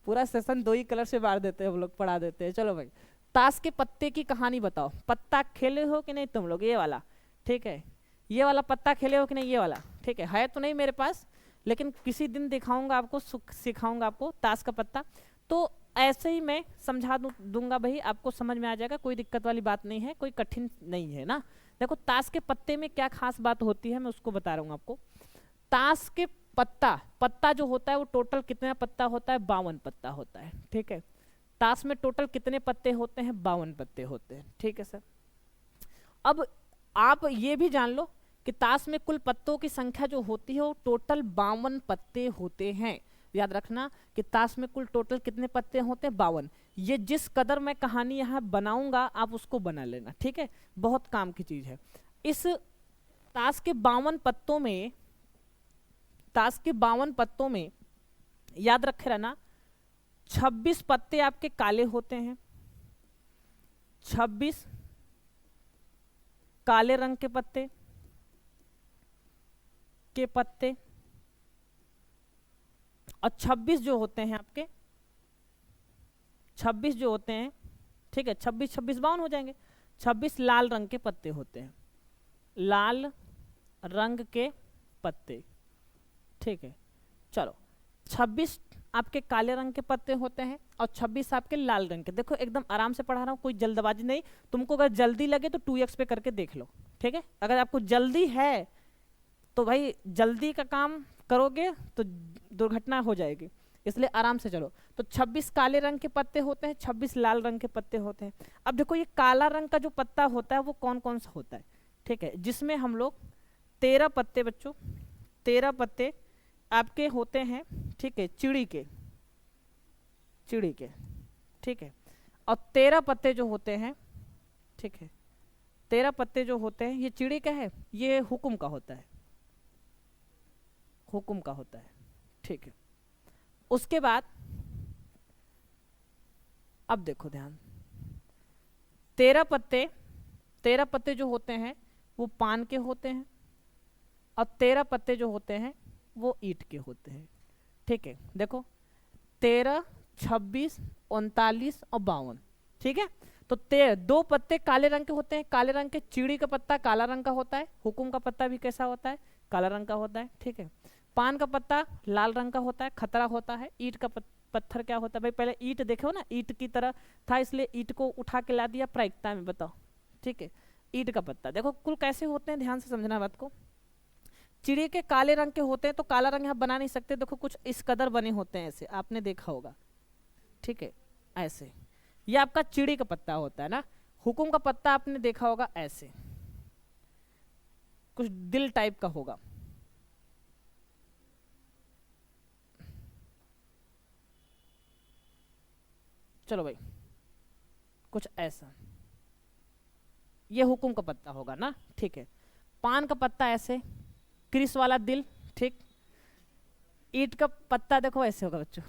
पूरा सेशन 2 ही कलर से मार देते हैं हम लोग, पढ़ा देते हैं। चलो भाई ताश के पत्ते की कहानी बताओ। पत्ता खेले हो कि नहीं तुम लोग, ये वाला, ठीक है, ये वाला पत्ता खेले हो कि नहीं, ये वाला, ठीक है तो नहीं मेरे पास, लेकिन किसी दिन दिखाऊंगा आपको, सिखाऊंगा आपको ताश का पत्ता। तो ऐसे ही मैं समझा दूंगा भाई, आपको समझ में आ जाएगा, कोई दिक्कत वाली बात नहीं है, कोई कठिन नहीं है ना। देखो ताश के पत्ते में क्या खास बात होती है मैं उसको बता रहा हूँ आपको। ताश के पत्ता जो होता है वो टोटल कितना पत्ता होता है, 52 पत्ता होता है, ठीक है। ताश में टोटल कितने पत्ते होते हैं, 52 पत्ते होते हैं, ठीक है सर। अब आप ये भी जान लो कि ताश में कुल पत्तों की संख्या जो होती है वो टोटल 52 पत्ते होते हैं। याद रखना कि ताश में कुल टोटल कितने पत्ते होते हैं, 52। ये जिस कदर मैं कहानी यहाँ बनाऊंगा आप उसको बना लेना, ठीक है, बहुत काम की चीज है। इस ताश के 52 पत्तों में, ताश के 52 पत्तों में याद रखे रहना 26 पत्ते आपके काले होते हैं, 26 काले रंग के पत्ते और 26 जो होते हैं आपके, 26 जो होते हैं, ठीक है, 26 52 हो जाएंगे। 26 लाल रंग के पत्ते होते हैं, लाल रंग के पत्ते, ठीक है। चलो 26 आपके काले रंग के पत्ते होते हैं और 26 आपके लाल रंग के। देखो एकदम आराम से पढ़ा रहा हूँ, कोई जल्दबाजी नहीं। तुमको अगर जल्दी लगे तो 2x पे करके देख लो, ठीक है। अगर आपको जल्दी है तो भाई जल्दी का काम करोगे तो दुर्घटना हो जाएगी, इसलिए आराम से चलो। तो 26 काले रंग के पत्ते होते हैं, 26 लाल रंग के पत्ते होते हैं। अब देखो ये काला रंग का जो पत्ता होता है वो कौन कौन सा होता है, ठीक है, जिसमें हम लोग 13 पत्ते बच्चों, 13 पत्ते आपके होते हैं, ठीक है, चिड़ी के, ठीक है। और 13 पत्ते जो होते हैं, ठीक है, 13 पत्ते जो होते हैं ये चिड़ी का है, ये हुकुम का होता है, हुकुम का होता है, ठीक है। उसके बाद अब देखो ध्यान, 13 पत्ते जो होते हैं वो पान के होते हैं और 13 पत्ते जो होते हैं वो ईंट के होते हैं, ठीक है। देखो 13, 26, 39 और 52, ठीक है। तो 2 पत्ते काले रंग के होते हैं, काले रंग के, चिड़ी का पत्ता काला रंग का होता है, हुकुम का पत्ता भी कैसा होता है, काला रंग का होता है, ठीक है। पान का पत्ता लाल रंग का होता है, खतरा होता है। ईंट का पत्थर क्या होता है भाई, पहले ईंट देखो ना, ईंट की तरह था इसलिए ईंट को उठा के ला दिया प्रायिकता में, बताओ, ठीक है। ईंट का पत्ता देखो कुल कैसे होते हैं, ध्यान से समझना बात को। चिड़ी के काले रंग के होते हैं तो काला रंग यहाँ बना नहीं सकते, देखो कुछ इस कदर बने होते हैं, ऐसे आपने देखा होगा, ठीक है, ऐसे। ये आपका चिड़ी का पत्ता होता है ना। हुकुम का पत्ता आपने देखा होगा ऐसे, कुछ दिल टाइप का होगा, चलो भाई कुछ ऐसा, ये हुकुम का पत्ता होगा ना, ठीक है। पान का पत्ता ऐसे, क्रिस वाला दिल, ठीक। ईंट का पत्ता देखो ऐसे होगा बच्चों।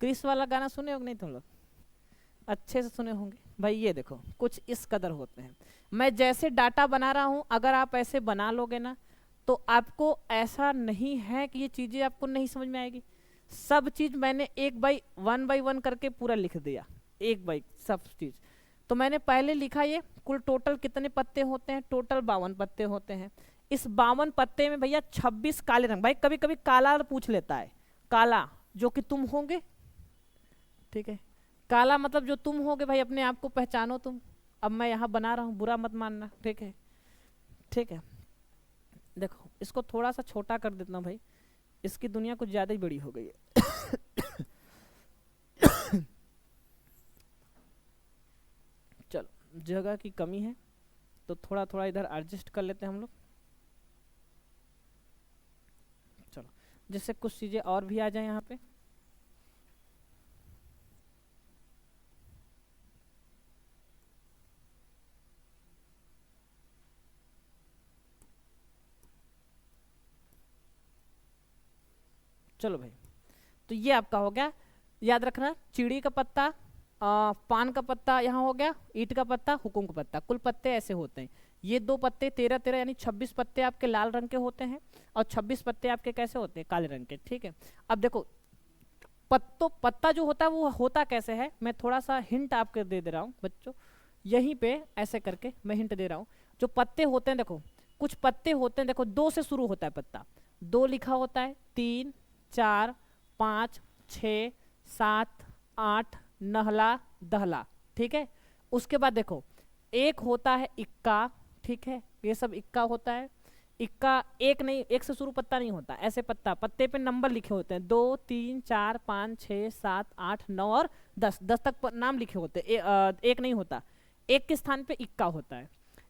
क्रिस वाला गाना सुने हो नहीं तुम लोग, अच्छे से सुने होंगे भाई। ये देखो कुछ इस कदर होते हैं। मैं जैसे डाटा बना रहा हूं, अगर आप ऐसे बना लोगे ना तो आपको ऐसा नहीं है कि ये चीजें आपको नहीं समझ में आएगी। सब चीज मैंने 1 बाई 1 करके पूरा लिख दिया, 1 बाई सब चीज। तो मैंने पहले लिखा ये कुल टोटल कितने पत्ते होते हैं, टोटल 52 पत्ते होते हैं। इस 52 पत्ते में भैया 26 काले रंग, भाई कभी कभी काला पूछ लेता है, काला जो कि तुम होंगे, ठीक है। काला मतलब जो तुम होगे भाई, अपने आप को पहचानो तुम। अब मैं यहाँ बना रहा हूँ, बुरा मत मानना, ठीक है? ठीक है, देखो इसको थोड़ा सा छोटा कर देता हूँ भाई, इसकी दुनिया कुछ ज़्यादा ही बड़ी हो गई है। चलो, जगह की कमी है तो थोड़ा थोड़ा इधर एडजस्ट कर लेते हैं हम लोग। चलो, जिससे कुछ चीज़ें और भी आ जाए यहाँ पे। चलो भाई, तो ये आपका हो गया। याद रखना, चिड़ी का पत्ता, पान का पत्ता यहाँ हो गया, ईंट का पत्ता, हुकुम का पत्ता, कुल पत्ते ऐसे होते हैं। ये 2 पत्ते 13 13 यानी 26 पत्ते आपके लाल रंग के होते हैं, और 26 पत्ते आपके कैसे होते हैं? काले रंग के, ठीक है? अब देखो, पत्ता जो होता है वो होता कैसे है, मैं थोड़ा सा हिंट आपके दे रहा हूँ बच्चों, यहीं पे ऐसे करके मैं हिंट दे रहा हूँ। जो पत्ते होते हैं, देखो कुछ पत्ते होते हैं, देखो 2 से शुरू होता है पत्ता, 2 लिखा होता है, 3 4 5 6 7 8 नहला दहला, ठीक है? उसके बाद देखो, एक होता है इक्का, ठीक है? ये सब इक्का होता है। इक्का एक नहीं, एक से शुरू पत्ता नहीं होता, ऐसे पत्ता, पत्ते पे नंबर लिखे होते हैं, 2 3 4 5 6 7 8 9 और 10, 10 तक नाम लिखे होते हैं। एक नहीं होता, एक के स्थान पे इक्का होता है।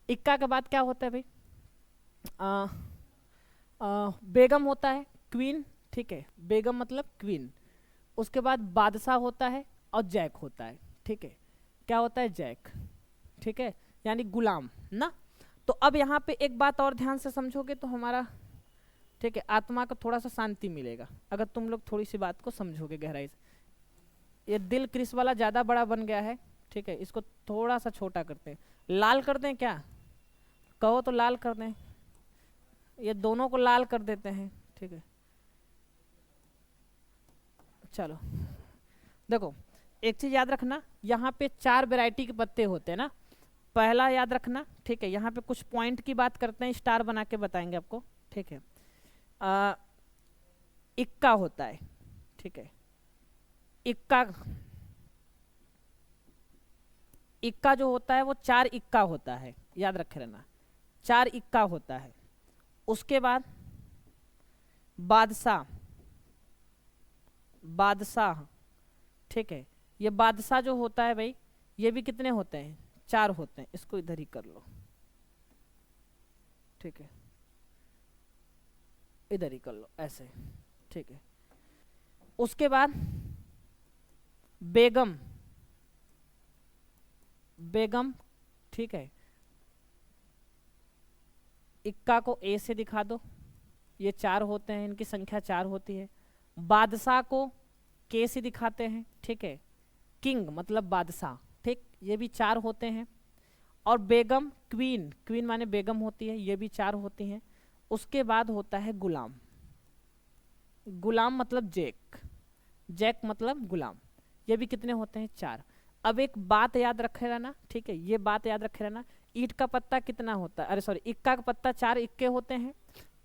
इक्का के बाद क्या होता है भाई? बेगम होता है, क्वीन, ठीक है? बेगम मतलब क्वीन। उसके बाद बादशाह होता है और जैक होता है, ठीक है? क्या होता है? जैक, ठीक है? यानी गुलाम ना। तो अब यहाँ पे एक बात और ध्यान से समझोगे तो हमारा, ठीक है, आत्मा को थोड़ा सा शांति मिलेगा अगर तुम लोग थोड़ी सी बात को समझोगे गहराई से। ये दिल क्रिस वाला ज़्यादा बड़ा बन गया है, ठीक है? इसको थोड़ा सा छोटा करते हैं, लाल कर दें क्या? कहो तो लाल कर दें, ये दोनों को लाल कर देते हैं, ठीक है? चलो, देखो एक चीज याद रखना, यहाँ पे 4 वैरायटी के पत्ते होते हैं ना। पहला याद रखना, ठीक है? यहाँ पे कुछ पॉइंट की बात करते हैं, स्टार बना के बताएंगे आपको, ठीक है? इक्का होता है, ठीक है? इक्का, इक्का जो होता है वो 4 इक्का होता है, याद रखे रहना, 4 इक्का होता है। उसके बाद बादशाह, बादशाह, ठीक है? ये बादशाह जो होता है भाई, ये भी कितने होते हैं? 4 होते हैं। इसको इधर ही कर लो, ठीक है? इधर ही कर लो ऐसे, ठीक है? उसके बाद बेगम, बेगम, ठीक है? इक्का को ए से दिखा दो, ये 4 होते हैं, इनकी संख्या 4 होती है। बादशाह को के से दिखाते हैं, ठीक है? किंग मतलब बादशाह, ठीक? ये भी 4 होते हैं। और बेगम, क्वीन, क्वीन माने बेगम होती है, ये भी 4 होती हैं। उसके बाद होता है गुलाम, गुलाम मतलब जैक, जैक मतलब गुलाम, ये भी कितने होते हैं? 4। अब एक बात याद रखे रहना, ठीक है? ये बात याद रखे रहना, ईंट का पत्ता कितना होता है? अरे सॉरी, इक्का का पत्ता 4 इक्के होते हैं।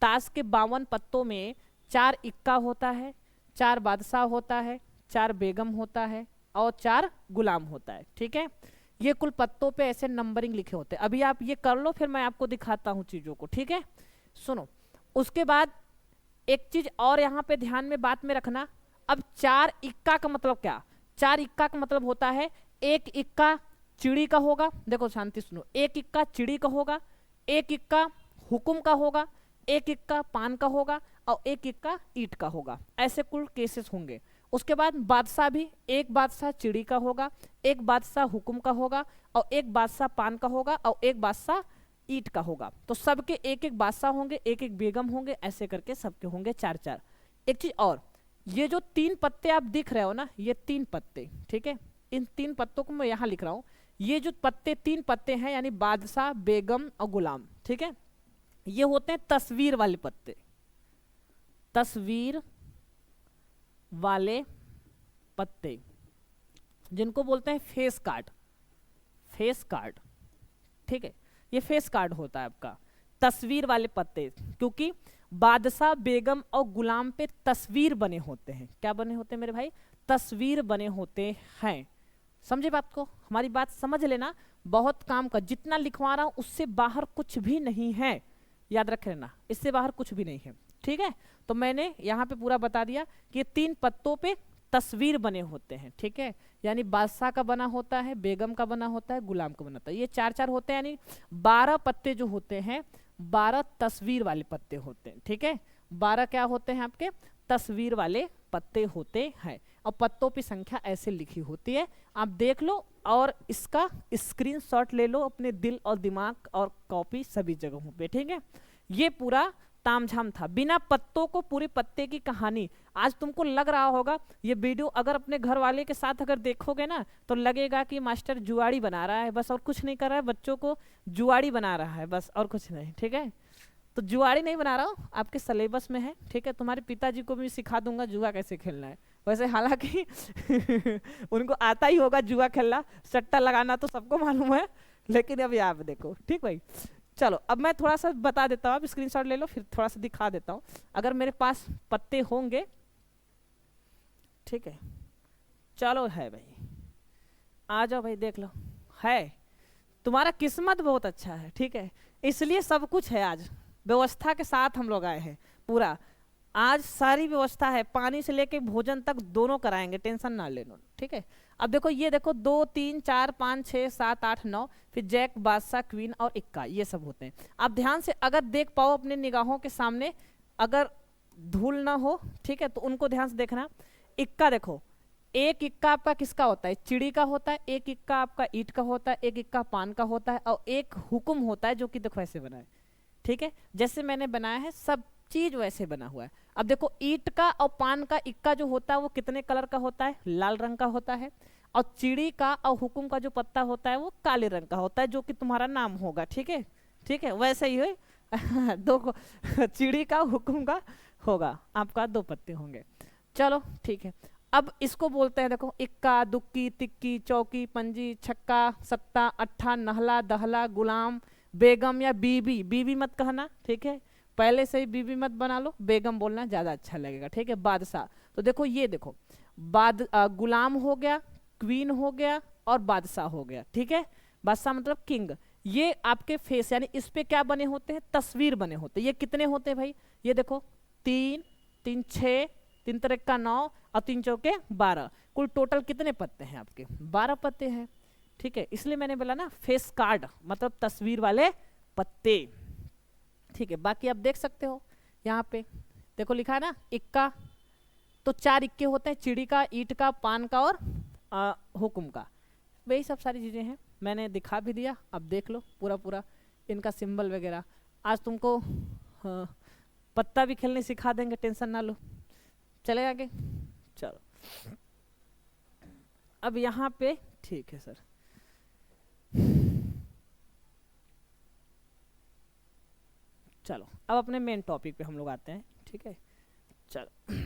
ताश के 52 पत्तों में 4 इक्का होता है, 4 बादशाह होता है, 4 बेगम होता है और 4 गुलाम होता है, ठीक है? ये कुल पत्तों पे ऐसे नंबरिंग लिखे होते हैं। अभी आप ये कर लो, फिर मैं आपको दिखाता हूँ चीजों को, ठीक है? सुनो, उसके बाद एक चीज और यहाँ पे ध्यान में बात में रखना। अब 4 इक्का का मतलब क्या? 4 इक्का का मतलब होता है, एक इक्का चिड़ी का होगा, देखो शांति सुनो, एक इक्का चिड़ी का होगा, एक इक्का हुकुम का होगा, एक इक्का पान का होगा और एक इक्का ईंट का होगा। ऐसे कुल केसेस होंगे। उसके बाद बादशाह भी, एक बादशाह चिड़ी का होगा, एक बादशाह हुकुम का होगा और एक बादशाह पान का होगा और एक बादशाह ईंट का होगा। तो सबके एक एक बादशाह होंगे, एक एक बेगम होंगे, ऐसे करके सबके होंगे 4 4। एक चीज और, ये जो 3 पत्ते आप दिख रहे हो ना, ये 3 पत्ते, ठीक है? इन 3 पत्तों को मैं यहाँ लिख रहा हूँ। ये जो पत्ते 3 पत्ते हैं, यानी बादशाह, बेगम और गुलाम, ठीक है? ये होते हैं तस्वीर वाले पत्ते, तस्वीर वाले पत्ते, जिनको बोलते हैं फेस कार्ड, फेस कार्ड, ठीक है? ये फेस कार्ड होता है आपका, तस्वीर वाले पत्ते, क्योंकि बादशाह, बेगम और गुलाम पे तस्वीर बने होते हैं। क्या बने होते हैं मेरे भाई? तस्वीर बने होते हैं। समझे बात को, हमारी बात समझ लेना, बहुत काम का, जितना लिखवा रहा हूं उससे बाहर कुछ भी नहीं है, याद रख लेना, इससे बाहर कुछ भी नहीं है, ठीक है। तो मैंने यहाँ पे पूरा बता दिया कि ये 3 पत्तों पे तस्वीर बने होते हैं, ठीक है, यानी बादशाह का बना होता है, बेगम का बना होता है, गुलाम का बना होता है, ये 4-4 होते हैं, यानी 12 पत्ते जो होते हैं 12 तस्वीर वाले पत्ते होते हैं, ठीक है। 12 क्या होते हैं आपके, तस्वीर वाले पत्ते होते हैं, और पत्तों की संख्या ऐसे लिखी होती है, आप देख लो और इसका स्क्रीनशॉट ले लो अपने दिल और दिमाग और कॉपी सभी जगहों पे, ठीक है। ये पूरा तामझाम था, बिना पत्तों को पूरे पत्ते की कहानी। आज तुमको लग रहा होगा ये वीडियो अगर अपने घर वाले के साथ अगर देखोगे ना तो लगेगा कि मास्टर जुआड़ी बना रहा है बस, और कुछ नहीं कर रहा है, बच्चों को जुआड़ी बना रहा है बस, और कुछ नहीं, ठीक है। तो जुआड़ी नहीं बना रहा हूँ, आपके सिलेबस में है, ठीक है। तुम्हारे पिताजी को भी सिखा दूंगा जुआ कैसे खेलना है, वैसे हालांकि उनको आता ही होगा जुआ खेलना, सट्टा लगाना तो सबको मालूम है, लेकिन अब आप देखो, ठीक भाई। चलो अब मैं थोड़ा सा बता देता हूँ, आप स्क्रीनशॉट ले लो, फिर थोड़ा सा दिखा देता हूँ, अगर मेरे पास पत्ते होंगे, ठीक है। चलो है भाई, आ जाओ भाई, देख लो, है, तुम्हारा किस्मत बहुत अच्छा है, ठीक है, इसलिए सब कुछ है, आज व्यवस्था के साथ हम लोग आए हैं पूरा, आज सारी व्यवस्था है, पानी से लेके भोजन तक दोनों कराएंगे, टेंशन ना लेना, ठीक है। अब देखो ये देखो 2 3 4 5 6 7 8 9, फिर जैक, बादशाह, क्वीन और इक्का, ये सब होते हैं। आप ध्यान से अगर देख पाओ अपने निगाहों के सामने, अगर धूल ना हो, ठीक है, तो उनको ध्यान से देखना। इक्का देखो, एक इक्का आपका किसका होता है, चिड़ी का होता है, एक इक्का आपका ईंट का होता है, एक इक्का पान का होता है, और एक हुकुम होता है जो कि देखो ऐसे बना है, ठीक है, जैसे मैंने बनाया है सब चीज वैसे बना हुआ है। अब देखो ईंट का और पान का इक्का जो होता है वो कितने कलर का होता है, लाल रंग का होता है, और चिड़ी का और हुकुम का जो पत्ता होता है वो काले रंग का होता है, जो कि तुम्हारा नाम होगा, ठीक है, ठीक है, वैसे ही है दो चिड़ी का हुकुम का होगा, आपका 2 पत्ते होंगे। चलो ठीक है, अब इसको बोलते हैं, देखो इक्का, दुक्की, तिक्की, चौकी, पंजी, छक्का, सत्ता, अट्ठा, नहला, दहला, गुलाम, बेगम या बीबी, बीबी मत कहना, ठीक है, पहले से ही बीबी मत बना लो, बेगम बोलना ज्यादा अच्छा लगेगा, ठीक है। बादशाह, तो देखो ये देखो, गुलाम हो गया, क्वीन हो गया और बादशाह हो गया, ठीक है। बादशाह मतलब किंग, ये आपके फेस, यानी इस पे क्या बने होते हैं, तस्वीर बने होते हैं। ये कितने होते हैं भाई, ये देखो 3 3 6, 3 त्रिक का 9 और 3 चौके 12, कुल टोटल कितने पत्ते हैं आपके, 12 पत्ते हैं, ठीक है। इसलिए मैंने बोला ना फेस कार्ड मतलब तस्वीर वाले पत्ते, ठीक है। बाकी आप देख सकते हो यहाँ पे देखो लिखा है ना इक्का, तो 4 इक्के होते हैं, चिड़ी का, ईंट का, पान का और हुकुम का, वही सब सारी चीजें हैं, मैंने दिखा भी दिया, अब देख लो पूरा पूरा इनका सिंबल वगैरह। आज तुमको पत्ता भी खेलने सिखा देंगे, टेंशन ना लो। चले आगे, चलो अब यहाँ पे, ठीक है सर, चलो अब अपने मेन टॉपिक पे हम लोग आते हैं, ठीक है। चलो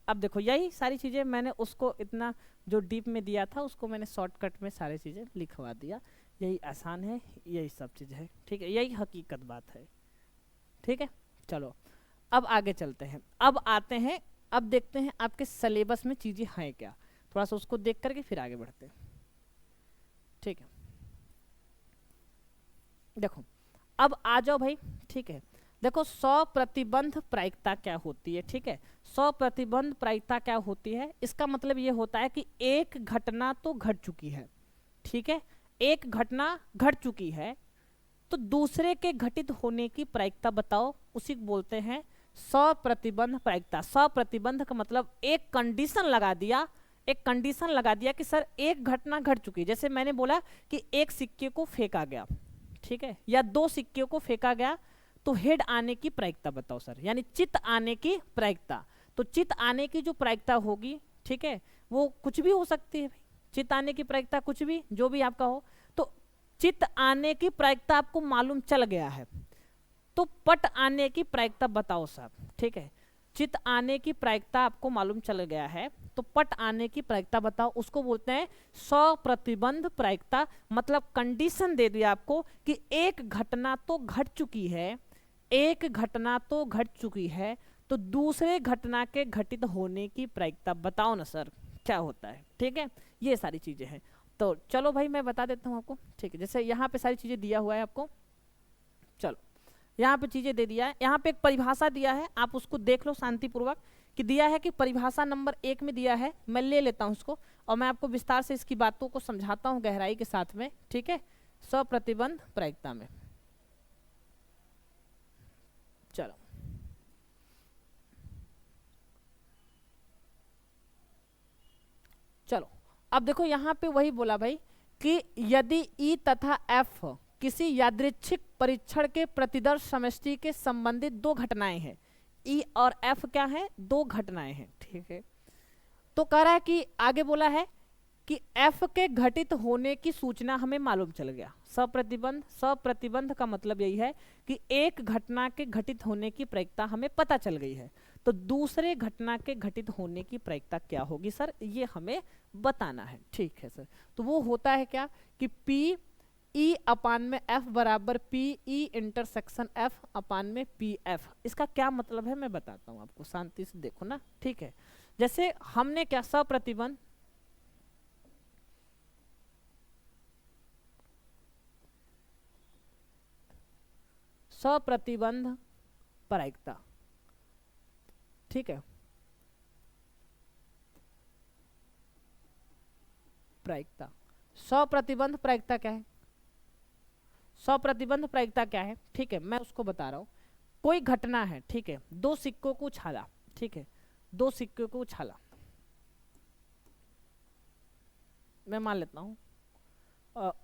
अब देखो यही सारी चीजें मैंने उसको इतना जो डीप में दिया था उसको मैंने शॉर्टकट में सारी चीजें लिखवा दिया, यही आसान है, यही सब चीज है, ठीक है, यही हकीकत बात है, ठीक है। चलो अब आगे चलते हैं, अब आते हैं, अब देखते हैं आपके सिलेबस में चीजें हैं क्या, थोड़ा सा उसको देख करके फिर आगे बढ़ते हैं, ठीक है। देखो अब आ जाओ भाई, ठीक है। देखो 100 प्रतिबंध प्रायिकता क्या होती है, ठीक है। 100 प्रतिबंध प्रायिकता क्या होती है, इसका मतलब ये होता है कि एक घटना तो घट चुकी है, ठीक है, एक घटना घट चुकी है तो दूसरे के घटित होने की प्रायिकता बताओ, उसी को बोलते हैं 100 प्रतिबंध प्रायिकता। 100 प्रतिबंध का मतलब एक कंडीशन लगा दिया, एक कंडीशन लगा दिया कि सर एक घटना घट चुकी है, जैसे मैंने बोला कि एक सिक्के को फेंका गया, ठीक है, या 2 सिक्के को फेंका गया, तो हेड आने की प्रायिकता बताओ सर, यानी चित आने की प्रायिकता। तो चित आने की जो प्रायिकता होगी, ठीक है, वो कुछ भी हो सकती है भाई, चित आने की प्रायिकता कुछ भी, जो भी आपका हो। तो चित आने की प्रायिकता आपको मालूम चल गया है, तो पट आने की प्रायिकता बताओ साहब, ठीक है। चित आने की प्रायिकता आपको मालूम चल गया है तो पट आने की प्रायिकता बताओ, उसको बोलते हैं 100 प्रतिबंध प्रायिकता। मतलब कंडीशन दे दिया आपको कि एक घटना तो घट चुकी है, एक घटना तो घट चुकी है, तो दूसरे घटना के घटित होने की प्रायिकता बताओ ना सर क्या होता है। ठीक है, ये सारी चीजें हैं। तो चलो भाई मैं बता देता हूँ आपको। ठीक है, जैसे यहाँ पे सारी चीजें दिया हुआ है आपको। चलो यहाँ पे चीजें दे दिया है, यहाँ पे एक परिभाषा दिया है, आप उसको देख लो शांतिपूर्वक कि दिया है कि परिभाषा नंबर 1 में दिया है। मैं ले लेता हूँ उसको और मैं आपको विस्तार से इसकी बातों को समझाता हूँ गहराई के साथ में। ठीक है, सप्रतिबंध प्रायिकता में। चलो चलो अब देखो यहाँ पे वही बोला भाई कि यदि ई तथा एफ किसी यादृच्छिक परीक्षण के प्रतिदर्श समष्टि के संबंधित दो घटनाएं हैं। ई और एफ क्या है, दो घटनाएं हैं। ठीक है, तो कह रहा है कि आगे बोला है कि एफ के घटित होने की सूचना हमें मालूम चल गया। सप्रतिबंध, सप्रतिबंध का मतलब यही है कि एक घटना के घटित होने की प्रायिकता हमें पता चल गई है, तो दूसरे घटना के घटित होने की प्रायिकता क्या होगी सर, ये हमें बताना है। ठीक है सर, तो वो होता है क्या कि पी ई अपान में एफ बराबर पी ई इंटरसेक्शन एफ अपान में पी एफ। इसका क्या मतलब है मैं बताता हूँ आपको, शांति से देखो ना। ठीक है, जैसे हमने क्या सप्रतिबंध, सप्रतिबंध प्रायिकता। ठीक है, प्रायिकता, सप्रतिबंध प्रायिकता क्या है, सप्रतिबंध प्रायिकता क्या है। ठीक है, मैं उसको बता रहा हूं। कोई घटना है, ठीक है, दो सिक्कों को उछाला। ठीक है, दो सिक्कों को उछाला, मैं मान लेता हूं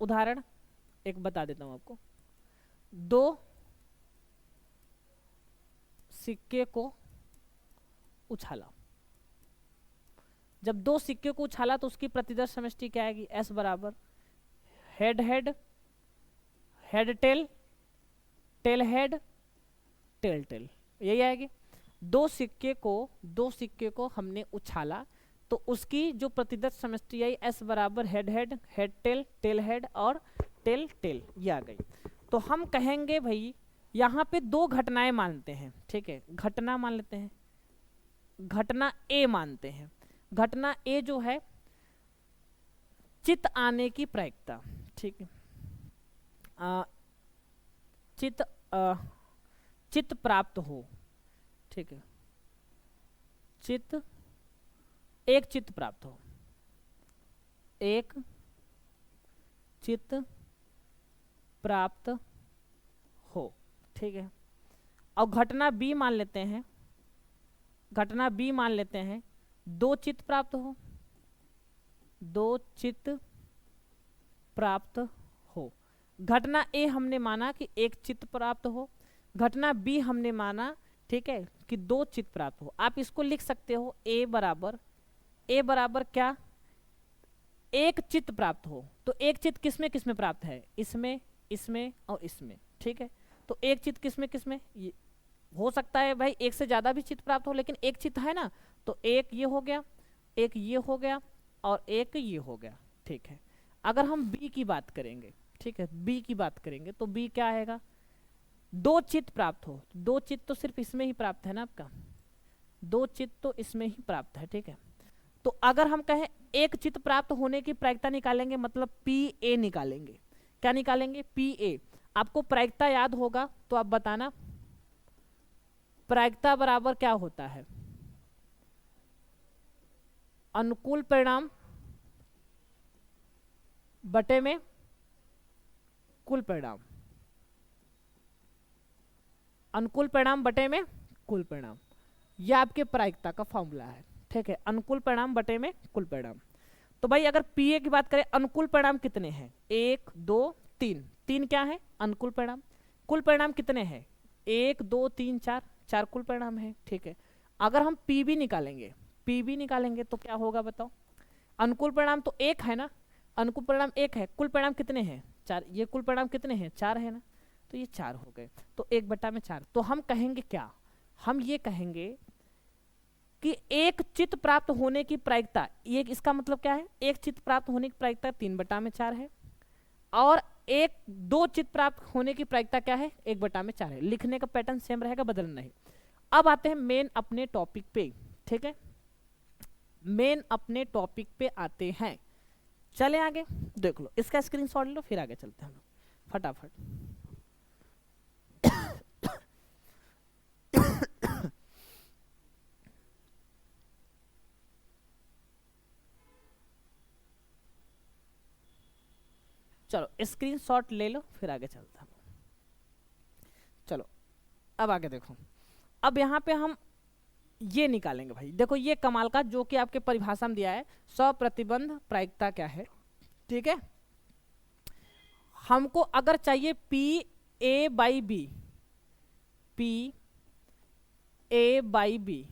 उदाहरण एक बता देता हूं आपको। दो सिक्के को उछाला, जब दो सिक्के को उछाला तो उसकी प्रतिदर्श समष्टि क्या आएगी, एस बराबर head head, head tail, tail head, tail tail, यही आएगी। दो सिक्के को हमने उछाला तो उसकी जो प्रतिदर्श समष्टि आई एस बराबर head head, head tail, tail head और टेल टेल, ये आ गई। तो हम कहेंगे भाई यहाँ पे दो घटनाएं मानते हैं। ठीक है, घटना मान लेते हैं, घटना ए मानते हैं। घटना ए जो है चित आने की प्रायिकता। ठीक है, चित प्राप्त हो। ठीक है, एक चित प्राप्त हो, एक चित प्राप्त हो। ठीक है, और घटना बी मान लेते हैं, घटना बी मान लेते हैं दो चित प्राप्त हो, दो चित प्राप्त हो। घटना ए हमने माना कि एक चित प्राप्त हो, घटना बी हमने माना ठीक है कि दो चित प्राप्त हो। आप इसको लिख सकते हो ए बराबर क्या, एक चित प्राप्त हो। तो एक चित किसमें किसमें प्राप्त है, इसमें, इसमें और इसमें। ठीक है, तो एक चित किसमें किसमें, ये हो सकता है भाई एक से ज्यादा भी चित प्राप्त हो, लेकिन एक चित है ना, तो एक ये हो गया, एक ये हो गया और एक ये हो गया। ठीक है, अगर हम बी की बात करेंगे, ठीक है, बी की बात करेंगे तो बी क्या आएगा, दो चित प्राप्त हो। दो चित तो सिर्फ इसमें ही प्राप्त है ना आपका, दो चित तो इसमें ही प्राप्त है। ठीक है, तो अगर हम कहें एक चित प्राप्त होने की प्रायिकता निकालेंगे, मतलब पी ए निकालेंगे। क्या निकालेंगे, पी ए। आपको प्रायिकता याद होगा तो आप बताना, प्रायिकता बराबर क्या होता है, अनुकूल परिणाम बटे में कुल परिणाम, अनुकूल परिणाम बटे में कुल परिणाम, यह आपके प्रायिकता का फॉर्मूला है। ठीक है, अनुकूल परिणाम बटे में कुल परिणाम। तो भाई अगर पीए की बात करें, अनुकूल परिणाम कितने हैं, एक दो तीन, तीन क्या है अनुकूल परिणाम। कुल परिणाम कितने हैं, एक दो तीन चार, चार कुल परिणाम है। ठीक है, अगर हम पीबी निकालेंगे तो क्या होगा बताओ, अनुकूल परिणाम तो एक है ना, अनुकूल परिणाम एक है, कुल परिणाम कितने हैं चार, ये कुल परिणाम कितने हैं चार है ना, तो ये चार हो गए, तो एक बटा में चार। तो हम कहेंगे क्या, हम ये कहेंगे कि एक चित प्राप्त होने की प्रायिकता, ये इसका मतलब क्या है, एक चित प्राप्त होने की प्रायिकता तीन बटा में चार है, और एक दो चित्र प्राप्त होने की प्रायिकता क्या है, 1/4 है। लिखने का पैटर्न सेम रहेगा, बदलना नहीं। अब आते हैं मेन अपने टॉपिक पे, ठीक है, मेन अपने टॉपिक पे आते हैं। चले आगे, देख लो इसका स्क्रीनशॉट लो, फिर आगे चलते हैं हम लोग फटाफट। चलो स्क्रीनशॉट ले लो, फिर आगे चलते हैं। चलो अब आगे देखो, अब यहाँ पे हम ये निकालेंगे भाई। देखो ये कमाल का, जो कि आपके परिभाषा में दिया है, स्वप्रतिबंध प्रायिकता क्या है, ठीक है। हमको अगर चाहिए P A by B, P A by B,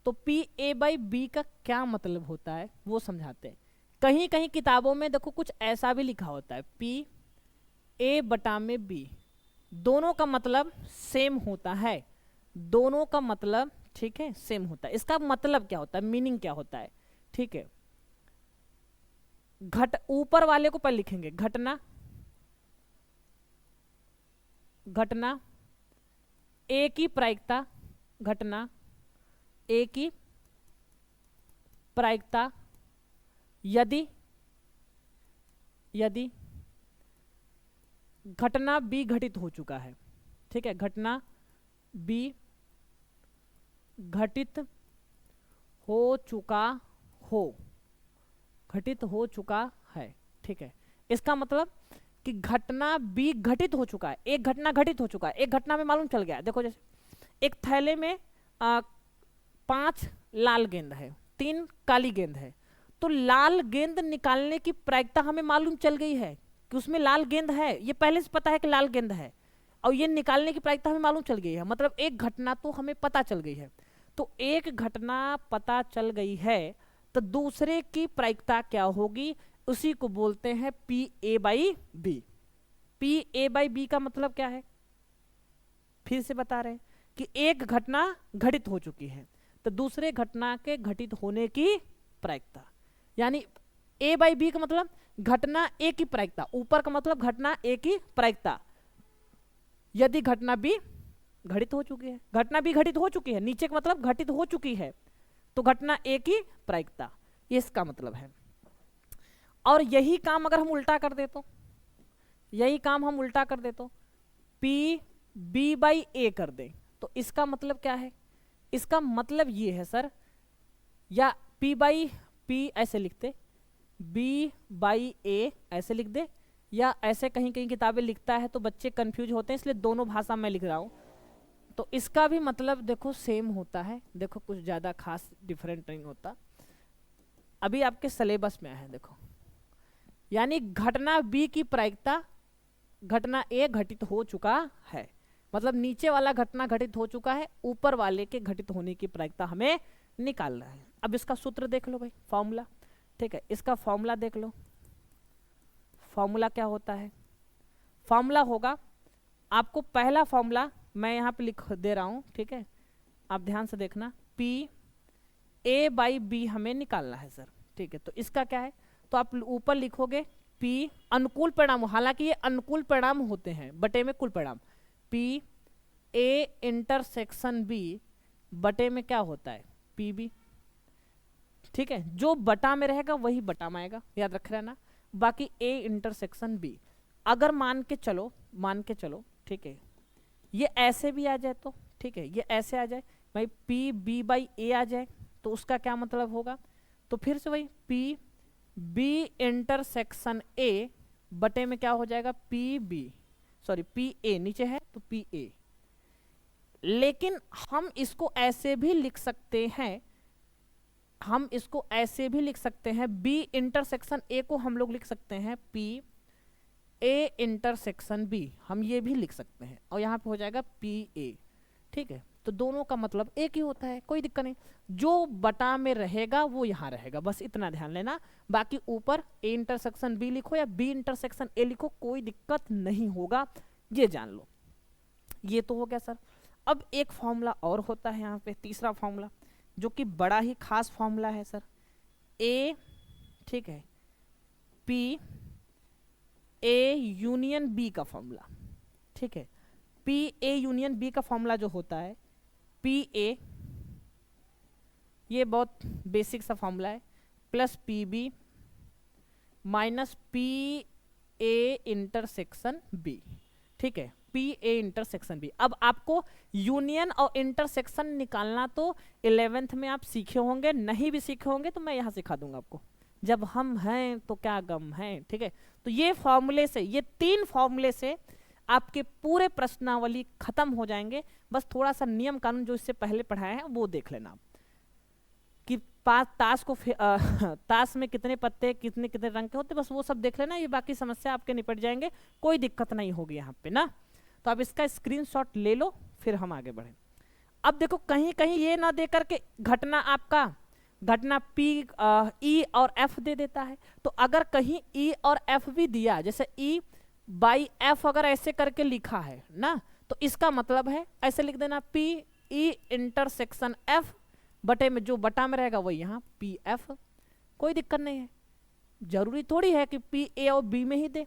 तो पी ए बाई बी का क्या मतलब होता है वो समझाते हैं। कहीं कहीं किताबों में देखो कुछ ऐसा भी लिखा होता है, पी ए बटा में बी, दोनों का मतलब सेम होता है, दोनों का मतलब, ठीक है, सेम होता है। इसका मतलब क्या होता है, मीनिंग क्या होता है, ठीक है। ऊपर वाले को पहले लिखेंगे, घटना, घटना ए की प्रायिकता, घटना ए की प्रायिकता यदि घटना बी घटित हो चुका है, ठीक है, घटना बी घटित हो चुका हो, घटित हो चुका है, ठीक है। इसका मतलब कि घटना बी घटित हो चुका है, एक घटना घटित हो चुका है, एक घटना में मालूम चल गया। देखो जैसे एक थैले में 5 लाल गेंद है, 3 काली गेंद है, तो लाल गेंद निकालने की प्रायिकता हमें मालूम चल गई है कि उसमें लाल गेंद है, ये पहले से पता है कि लाल गेंद है, और ये निकालने की प्रायिकता हमें मालूम चल गई है। मतलब एक घटना तो हमें पता चल गई है, तो एक घटना पता चल गई है, तो दूसरे की प्रायिकता क्या होगी, उसी को बोलते हैं P A by B. P A by B का मतलब क्या है, फिर से बता रहे हैं कि एक घटना घटित हो चुकी है, तो दूसरे घटना के घटित होने की प्रायिकता, यानी ए बाई बी का मतलब घटना ए की प्रायिकता, ऊपर का मतलब घटना ए की प्रायिकता यदि घटना बी घटित हो चुकी है, घटना बी घटित हो चुकी है, नीचे का मतलब घटित हो चुकी है, तो घटना ए की प्रायिकता, इसका मतलब है। और यही काम अगर हम उल्टा कर दे तो, यही काम हम उल्टा कर दे तो पी बी बाई ए कर दे, तो इसका मतलब क्या है, इसका मतलब ये है सर, या पी बाई पी ऐसे लिखते, बी बाई ए ऐसे लिख दे, या ऐसे कहीं कहीं किताबें लिखता है तो बच्चे कंफ्यूज होते हैं, इसलिए दोनों भाषा में लिख रहा हूं। तो इसका भी मतलब देखो सेम होता है, देखो कुछ ज्यादा खास डिफरेंट नहीं होता, अभी आपके सिलेबस में है देखो। यानी घटना बी की प्रायिकता घटना ए घटित हो चुका है, मतलब नीचे वाला घटना घटित हो चुका है, ऊपर वाले के घटित होने की प्रायिकता हमें निकालना है। अब इसका सूत्र देख लो भाई, फॉर्मूला, ठीक है, इसका फॉर्मूला देख लो। फॉर्मूला क्या होता है, फॉर्मूला होगा, आपको पहला फॉर्मूला मैं यहाँ पे लिख दे रहा हूँ, ठीक है, आप ध्यान से देखना, पी ए बाई बी हमें निकालना है सर, ठीक है। तो इसका क्या है, तो आप ऊपर लिखोगे पी अनुकूल परिणाम, हालांकि ये अनुकूल परिणाम होते हैं बटे में कुल परिणाम, पी ए इंटरसेक्शन बी बटे में क्या होता है पी बी, ठीक है, जो बटा में रहेगा वही बटा में आएगा, याद रख रहना। बाकी ए इंटरसेक्शन बी, अगर मान के चलो, ठीक है, ये ऐसे भी आ जाए तो, ठीक है, ये ऐसे आ जाए भाई, पी बी बाई ए आ जाए, तो उसका क्या मतलब होगा, तो फिर से वही पी बी इंटरसेक्शन ए बटे में क्या हो जाएगा P B, sorry P A नीचे है तो पी ए। लेकिन हम इसको ऐसे भी लिख सकते हैं, हम इसको ऐसे भी लिख सकते हैं, बी इंटरसेक्शन ए को हम लोग लिख सकते हैं पी ए इंटरसेक्शन बी, हम ये भी लिख सकते हैं, और यहाँ पे हो जाएगा पी ए, ठीक है। तो दोनों का मतलब एक ही होता है, कोई दिक्कत नहीं, जो बटा में रहेगा वो यहाँ रहेगा, बस इतना ध्यान लेना। बाकी ऊपर ए इंटरसेक्शन बी लिखो या बी इंटरसेक्शन ए लिखो, कोई दिक्कत नहीं होगा, ये जान लो। ये तो हो गया सर। अब एक फॉर्मूला और होता है यहाँ पे, तीसरा फॉर्मूला, जो कि बड़ा ही खास फॉर्मूला है सर, ए, ठीक है, पी ए यूनियन बी का फॉर्मूला, ठीक है। पी ए यूनियन बी का फॉर्मूला जो होता है पी ए, ये बहुत बेसिक सा फॉर्मूला है, plus P B minus P A intersection B, ठीक है। P A intersection B. अब आपको यूनियन और इंटरसेक्शन निकालना तो 11th में आप सीखे होंगे, नहीं भी सीखे होंगे तो मैं यहाँ सिखा दूंगा आपको, जब हम हैं तो क्या गम है, ठीक है। तो ये फॉर्मूले से, ये 3 फॉर्मूले से आपके पूरे प्रश्नावली खत्म हो जाएंगे। बस थोड़ा सा नियम कानून जो इससे पहले पढ़ाया है वो देख लेना आप, कि ताश में कितने पत्ते, कितने कितने रंग के होते, बस वो सब देख लेना। ये बाकी समस्या आपके निपट जाएंगे, कोई दिक्कत नहीं होगी यहाँ पे ना। तो अब इसका स्क्रीनशॉट ले लो, फिर हम आगे बढ़े। अब देखो कहीं कहीं ये ना दे करके घटना आपका घटना पी ई और एफ दे देता है। तो अगर कहीं ई और एफ भी दिया, जैसे ई बाई एफ अगर ऐसे करके लिखा है ना, तो इसका मतलब है ऐसे लिख देना पी ई इंटरसेक्शन एफ, बटे में जो बटा में रहेगा वही यहाँ पी एफ। कोई दिक्कत नहीं है, जरूरी थोड़ी है कि पी ए और बी में ही दे,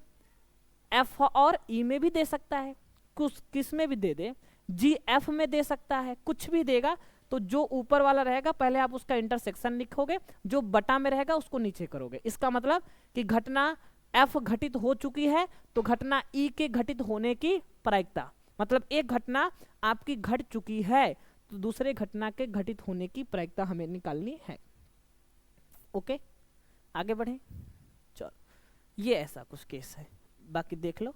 एफ और ई में भी दे सकता है, कुछ किस में भी दे दे, जी एफ में दे सकता है, कुछ भी देगा। तो जो ऊपर वाला रहेगा पहले आप उसका इंटरसेक्शन लिखोगे, जो बटा में रहेगा उसको नीचे करोगे। इसका मतलब कि घटना एफ घटित हो चुकी है तो घटना ई के घटित होने की प्रायिकता, मतलब एक घटना आपकी घट चुकी है तो दूसरे घटना के घटित होने की प्रायिकता हमें निकालनी है। ओके, आगे बढ़े। चलो, ये ऐसा कुछ केस है, बाकी देख लो,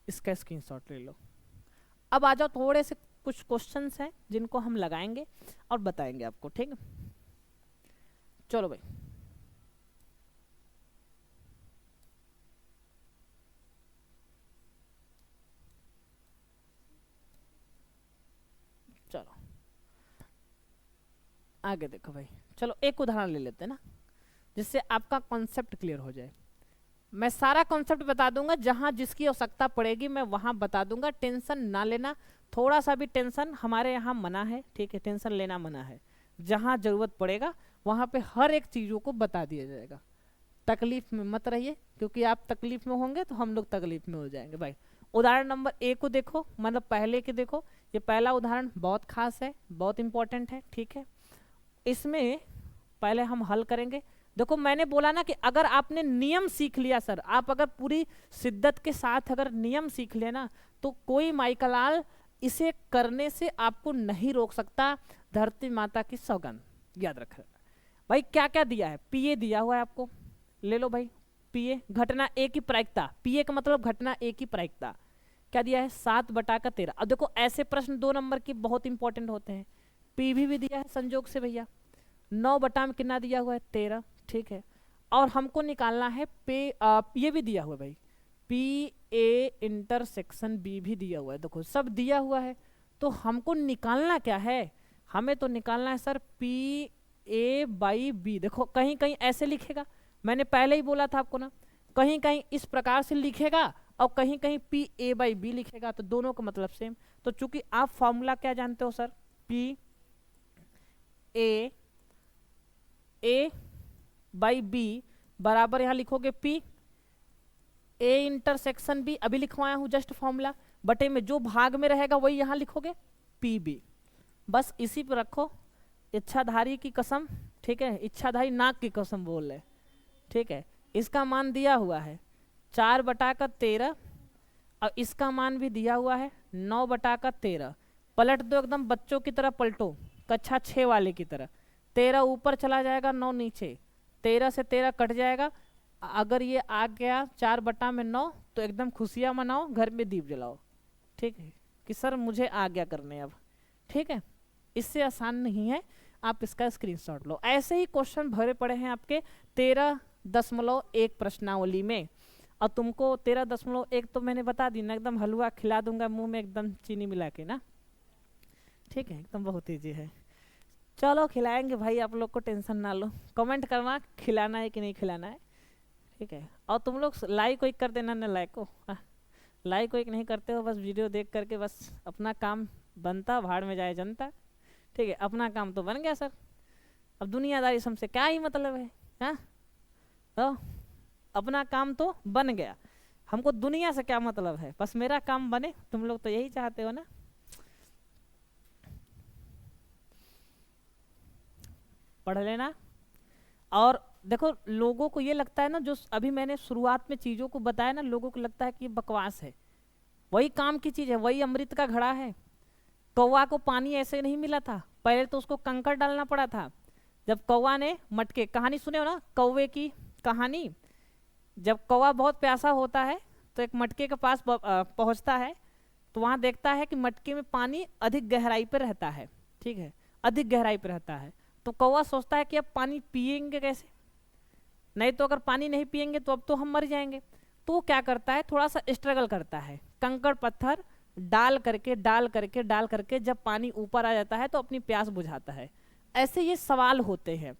इसका स्क्रीनशॉट ले लो। अब आ जाओ, थोड़े से कुछ क्वेश्चंस हैं जिनको हम लगाएंगे और बताएंगे आपको, ठीक है। चलो भाई, चलो आगे देखो भाई। चलो एक उदाहरण ले लेते हैं ना, जिससे आपका कॉन्सेप्ट क्लियर हो जाए। मैं सारा कॉन्सेप्ट बता दूंगा, जहां जिसकी आवश्यकता पड़ेगी मैं वहां बता दूंगा, टेंशन ना लेना। थोड़ा सा भी टेंशन हमारे यहाँ मना है, ठीक है, टेंशन लेना मना है। जहां जरूरत पड़ेगा वहां पे हर एक चीजों को बता दिया जाएगा। तकलीफ में मत रहिए, क्योंकि आप तकलीफ में होंगे तो हम लोग तकलीफ में हो जाएंगे भाई। उदाहरण नंबर ए को देखो, मतलब पहले के देखो। ये पहला उदाहरण बहुत खास है, बहुत इंपॉर्टेंट है, ठीक है। इसमें पहले हम हल करेंगे। देखो मैंने बोला ना कि अगर आपने नियम सीख लिया सर, आप अगर पूरी शिद्दत के साथ अगर नियम सीख लिया ना, तो कोई माइकलाल इसे करने से आपको नहीं रोक सकता। धरती माता की सौगंध, याद रख भाई। क्या क्या दिया है, पीए दिया हुआ है आपको, ले लो भाई। पीए घटना ए की प्रायिकता, पीए का मतलब घटना ए की प्रायिकता क्या दिया है, 7/13। अब देखो ऐसे प्रश्न 2 नंबर के बहुत इंपॉर्टेंट होते हैं। पी भी दिया है संजोग से भैया, 9 में कितना दिया हुआ है, 13, ठीक है। और हमको निकालना है ये भी दिया हुआ है भाई, पी ए इंटरसेक्शन बी भी दिया हुआ है। देखो सब दिया हुआ है, तो हमको निकालना क्या है, हमें तो निकालना है sir P A by B. देखो कहीं कहीं ऐसे लिखेगा, मैंने पहले ही बोला था आपको ना, कहीं कहीं इस प्रकार से लिखेगा और कहीं कहीं पी ए बाई बी लिखेगा, तो दोनों का मतलब सेम। तो चूंकि आप फॉर्मूला क्या जानते हो sir, P A by B बराबर, यहां लिखोगे पी ए इंटरसेक्शन बी, अभी लिखवाया हूं जस्ट फॉर्मूला, बटे में जो भाग में रहेगा वही यहां लिखोगे पी बी। बस इसी पर रखो, इच्छाधारी की कसम, ठीक है, इच्छाधारी नाक की कसम बोल रहे, ठीक है। इसका मान दिया हुआ है 4/13 और इसका मान भी दिया हुआ है 9/13। पलट दो एकदम बच्चों की तरह पलटो, कक्षा 6 वाले की तरह। 13 ऊपर चला जाएगा, 9 नीचे, 13 से 13 कट जाएगा। अगर ये आ गया 4/9 तो एकदम खुशियां मनाओ, घर में दीप जलाओ, ठीक है, कि सर मुझे आ गया करने अब, ठीक है। इससे आसान नहीं है, आप इसका स्क्रीनशॉट लो। ऐसे ही क्वेश्चन भरे पड़े हैं आपके 13.1 प्रश्नावली में, और तुमको 13.1 तो मैंने बता दी ना, एकदम हलवा खिला दूंगा मुंह में एकदम चीनी मिला के ना, ठीक है, एकदम बहुत ईजी है। चलो खिलाएंगे भाई, आप लोग को टेंशन ना लो। कमेंट करना खिलाना है कि नहीं खिलाना है, ठीक है। और तुम लोग लाइक वाइक कर देना ना, लाइक को लाइक वाइक नहीं करते हो, बस वीडियो देख करके बस अपना काम बनता, भाड़ में जाए जनता, ठीक है। अपना काम तो बन गया सर, अब दुनियादारी से हमसे क्या ही मतलब है, हाँ। तो अपना काम तो बन गया, हमको दुनिया से क्या मतलब है, बस मेरा काम बने, तुम लोग तो यही चाहते हो ना। पढ़ लेना। और देखो लोगों को ये लगता है ना, जो अभी मैंने शुरुआत में चीज़ों को बताया ना, लोगों को लगता है कि ये बकवास है। वही काम की चीज़ है, वही अमृत का घड़ा है। कौवा को पानी ऐसे नहीं मिला था, पहले तो उसको कंकड़ डालना पड़ा था। जब कौवा ने मटके, कहानी सुने हो ना कौवे की कहानी, जब कौवा बहुत प्यासा होता है तो एक मटके के पास पहुंचता है, तो वहां देखता है कि मटके में पानी अधिक गहराई पर रहता है। ठीक है, अधिक गहराई पर रहता है। तो कौवा सोचता है कि अब पानी पिएंगे कैसे, नहीं तो अगर पानी नहीं पिएंगे तो अब तो हम मर जाएंगे। तो वो क्या करता है, थोड़ा सा स्ट्रगल करता है, कंकड़ पत्थर डाल करके डाल करके डाल करके, जब पानी ऊपर आ जाता है तो अपनी प्यास बुझाता है। ऐसे ये सवाल होते हैं,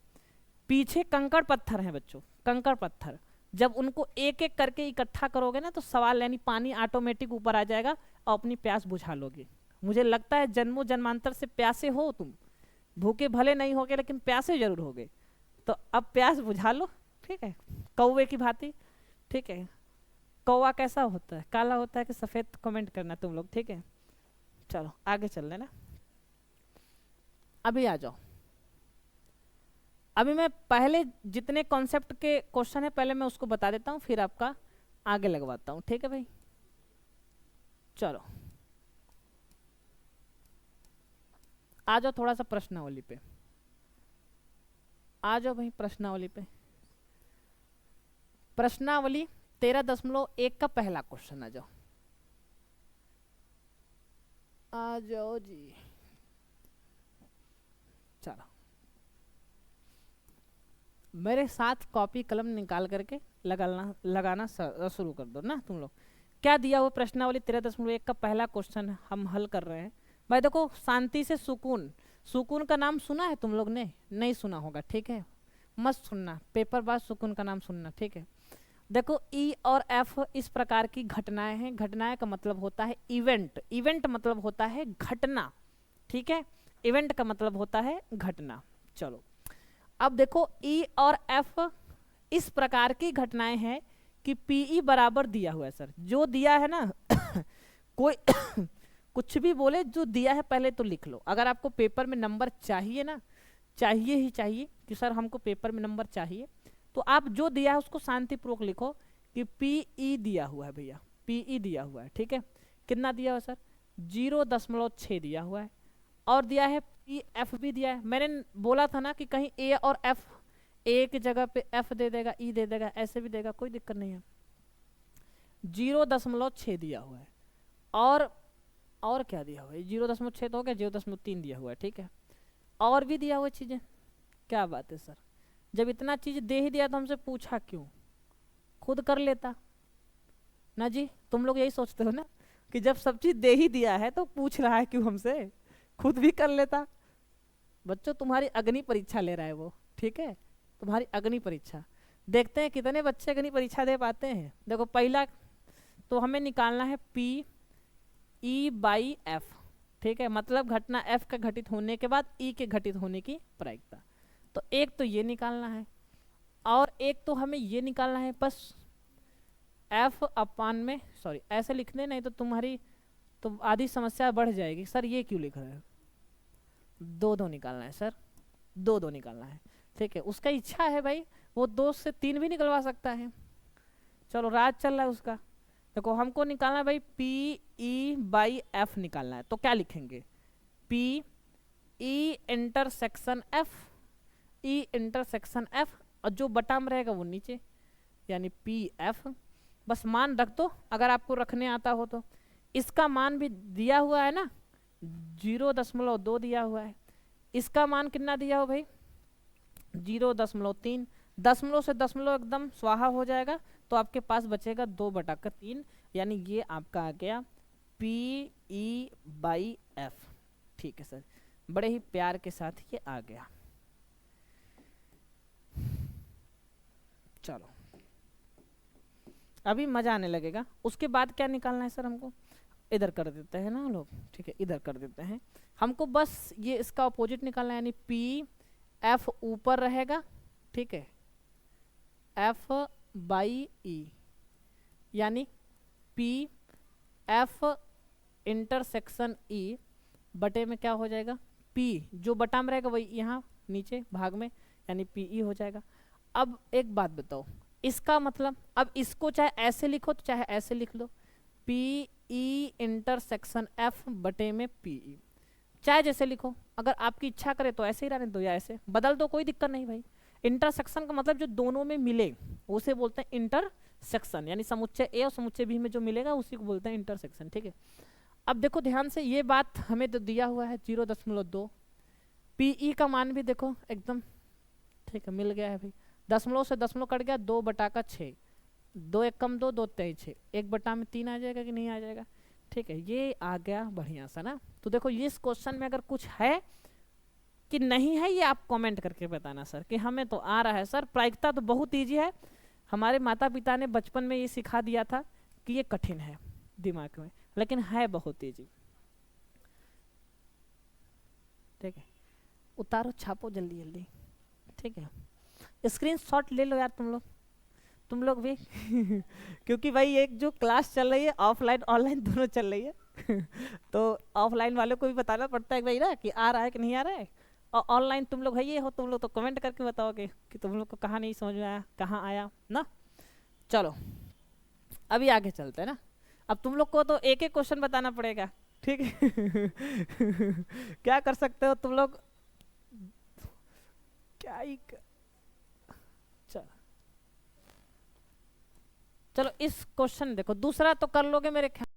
पीछे कंकड़ पत्थर हैं बच्चों, कंकड़ पत्थर, जब उनको एक एक करके इकट्ठा करोगे ना तो सवाल यानी पानी ऑटोमेटिक ऊपर आ जाएगा और अपनी प्यास बुझा लोगे। मुझे लगता है जन्मों जन्मांतर से प्यासे हो तुम, भूखे भले नहीं होगे लेकिन प्यासे जरूर होगे। तो अब प्यास बुझा लो, ठीक है, कौवे की भांति। ठीक है, कौवा कैसा होता है, काला होता है कि सफेद, कमेंट करना तुम लोग, ठीक है। चलो आगे चल लेना, अभी आ जाओ। अभी मैं पहले जितने कॉन्सेप्ट के क्वेश्चन है पहले मैं उसको बता देता हूँ, फिर आपका आगे लगवाता हूँ, ठीक है भाई। चलो आ जाओ थोड़ा सा प्रश्नावली पे, आ जाओ भाई प्रश्नावली पे। प्रश्नावली 13.1 का पहला क्वेश्चन, आ जाओ, आ जाओ जी। चलो मेरे साथ कॉपी कलम निकाल करके लगाना शुरू कर दो ना तुम लोग। क्या दिया हुआ प्रश्नावली 13.1 का पहला क्वेश्चन हम हल कर रहे हैं। भाई देखो, शांति से सुकून, सुकून का नाम सुना है तुम लोग ने, नहीं सुना होगा, ठीक है, मस्त सुनना, पेपर बाद सुकून का नाम सुनना, ठीक है। देखो ई और एफ इस प्रकार की घटनाएं हैं, घटनाएं का मतलब होता है इवेंट, इवेंट मतलब होता है घटना, ठीक है, इवेंट का मतलब होता है घटना। चलो अब देखो ई और एफ इस प्रकार की घटनाएं हैं कि पीई बराबर दिया हुआ है सर, जो दिया है ना कोई कुछ भी बोले, जो दिया है पहले तो लिख लो। अगर आपको पेपर में नंबर चाहिए ना, चाहिए ही चाहिए कि सर हमको पेपर में नंबर चाहिए, तो आप जो दिया है उसको शांतिपूर्वक लिखो कि पीई दिया हुआ है भैया, पीई दिया हुआ है, ठीक है। कितना दिया हुआ है सर, 0.6 दिया हुआ है, और दिया है पी एफ भी दिया है। मैंने बोला था ना कि कहीं ए और एफ, ए की जगह पे एफ दे देगा, ई दे देगा, ऐसे भी देगा, कोई दिक्कत नहीं है। 0.6 दिया हुआ है, और क्या दिया हुआ है, 0.6 तो हो गया, 0.3 दिया हुआ है, ठीक है, और भी दिया हुआ चीजें। क्या बात है सर, जब इतना चीज दे ही दिया तो हमसे पूछा क्यों, खुद कर लेता ना जी। तुम लोग यही सोचते हो ना कि जब सब चीज दे ही दिया है तो पूछ रहा है क्यों हमसे, खुद भी कर लेता। बच्चों तुम्हारी अग्नि परीक्षा ले रहा है वो, ठीक है, तुम्हारी अग्नि परीक्षा। देखते हैं कितने बच्चे अग्नि परीक्षा दे पाते हैं। देखो पहला तो हमें निकालना है पी ई बाई एफ, ठीक है, मतलब घटना एफ का घटित होने के बाद ई के घटित होने की प्रायिकता। तो एक तो ये निकालना है, और एक तो हमें ये निकालना है बस एफ अपान में, सॉरी ऐसे लिखने, नहीं तो तुम्हारी तो आधी समस्या बढ़ जाएगी, सर ये क्यों लिख रहे हो, दो दो निकालना है सर, दो दो निकालना है, ठीक है। उसका इच्छा है भाई, वो 2 से 3 भी निकलवा सकता है, चलो राज चल रहा है उसका। देखो हमको निकालना है भाई पी ई बाई एफ निकालना है, तो क्या लिखेंगे, P E intersection F, E intersection F, और जो बटा में रहेगा वो नीचे, यानी पी एफ। बस मान रख दो अगर आपको रखने आता हो तो। इसका मान भी दिया हुआ है ना, 0.2 दिया हुआ है, इसका मान कितना दिया हो भाई, 0.3, दशमलव से दशमलव एकदम स्वाहा हो जाएगा, तो आपके पास बचेगा 2/3, यानी ये आपका आ गया पी ई बाई एफ, ठीक है सर, बड़े ही प्यार के साथ ये आ गया। चलो अभी मजा आने लगेगा। उसके बाद क्या निकालना है सर हमको, इधर कर देते हैं ना लोग, ठीक है, इधर कर देते हैं। हमको बस ये इसका अपोजिट निकालना है, यानी पी एफ ऊपर रहेगा, ठीक है, एफ बाई ई, यानी पी एफ इंटरसेक्शन ई बटे में क्या हो जाएगा, पी जो बटा में रहेगा वही यहाँ नीचे भाग में, यानी पीई हो जाएगा। अब एक बात बताओ, इसका मतलब अब इसको चाहे ऐसे लिखो तो चाहे ऐसे लिख लो, पी ई इंटरसेक्शन एफ बटे में पीई, चाहे जैसे लिखो, अगर आपकी इच्छा करे तो ऐसे ही रहने दो या ऐसे बदल दो, कोई दिक्कत नहीं भाई। इंटरसेक्शन का मतलब जो दोनों में मिले उसे बोलते हैं इंटरसेक्शन, यानी समुच्चय ए और समुच्चय बी में जो मिलेगा उसी को बोलते हैं इंटरसेक्शन, ठीक है। अब देखो ध्यान से, ये बात हमें तो दिया हुआ है 0.2, पीई का मान भी देखो एकदम ठीक है, मिल गया है भाई, दशमलव से दशमलव कट गया, 2/6, 2 एक कम 2, 2 तेई 6, 1 में 3 आ जाएगा कि नहीं आ जाएगा, ठीक है, ये आ गया बढ़िया सा ना। तो देखो इस क्वेश्चन में अगर कुछ है कि नहीं है ये आप कमेंट करके बताना सर, कि हमें तो आ रहा है सर, प्रायिकता तो बहुत ईजी है, हमारे माता पिता ने बचपन में ये सिखा दिया था कि ये कठिन है दिमाग में, लेकिन है बहुत ईजी, ठीक है। उतारो छापो जल्दी जल्दी, ठीक है, स्क्रीनशॉट ले लो यार तुम लोग भी क्योंकि भाई एक जो क्लास चल रही है ऑफलाइन ऑनलाइन दोनों चल रही है तो ऑफलाइन वालों को भी बताना पड़ता है भाई ना कि आ रहा है कि नहीं आ रहा है, और ऑनलाइन तुम लोग है ये हो, तुम लोग तो कमेंट करके बताओगे कि तुम लोग को कहाँ नहीं समझ में आया, कहाँ आया ना। चलो अभी आगे चलते हैं ना, अब तुम लोग को तो एक एक क्वेश्चन बताना पड़ेगा, ठीक है क्या कर सकते हो तुम लोग, क्या ही चलो चलो इस क्वेश्चन देखो, दूसरा तो कर लोगे मेरे ख्याल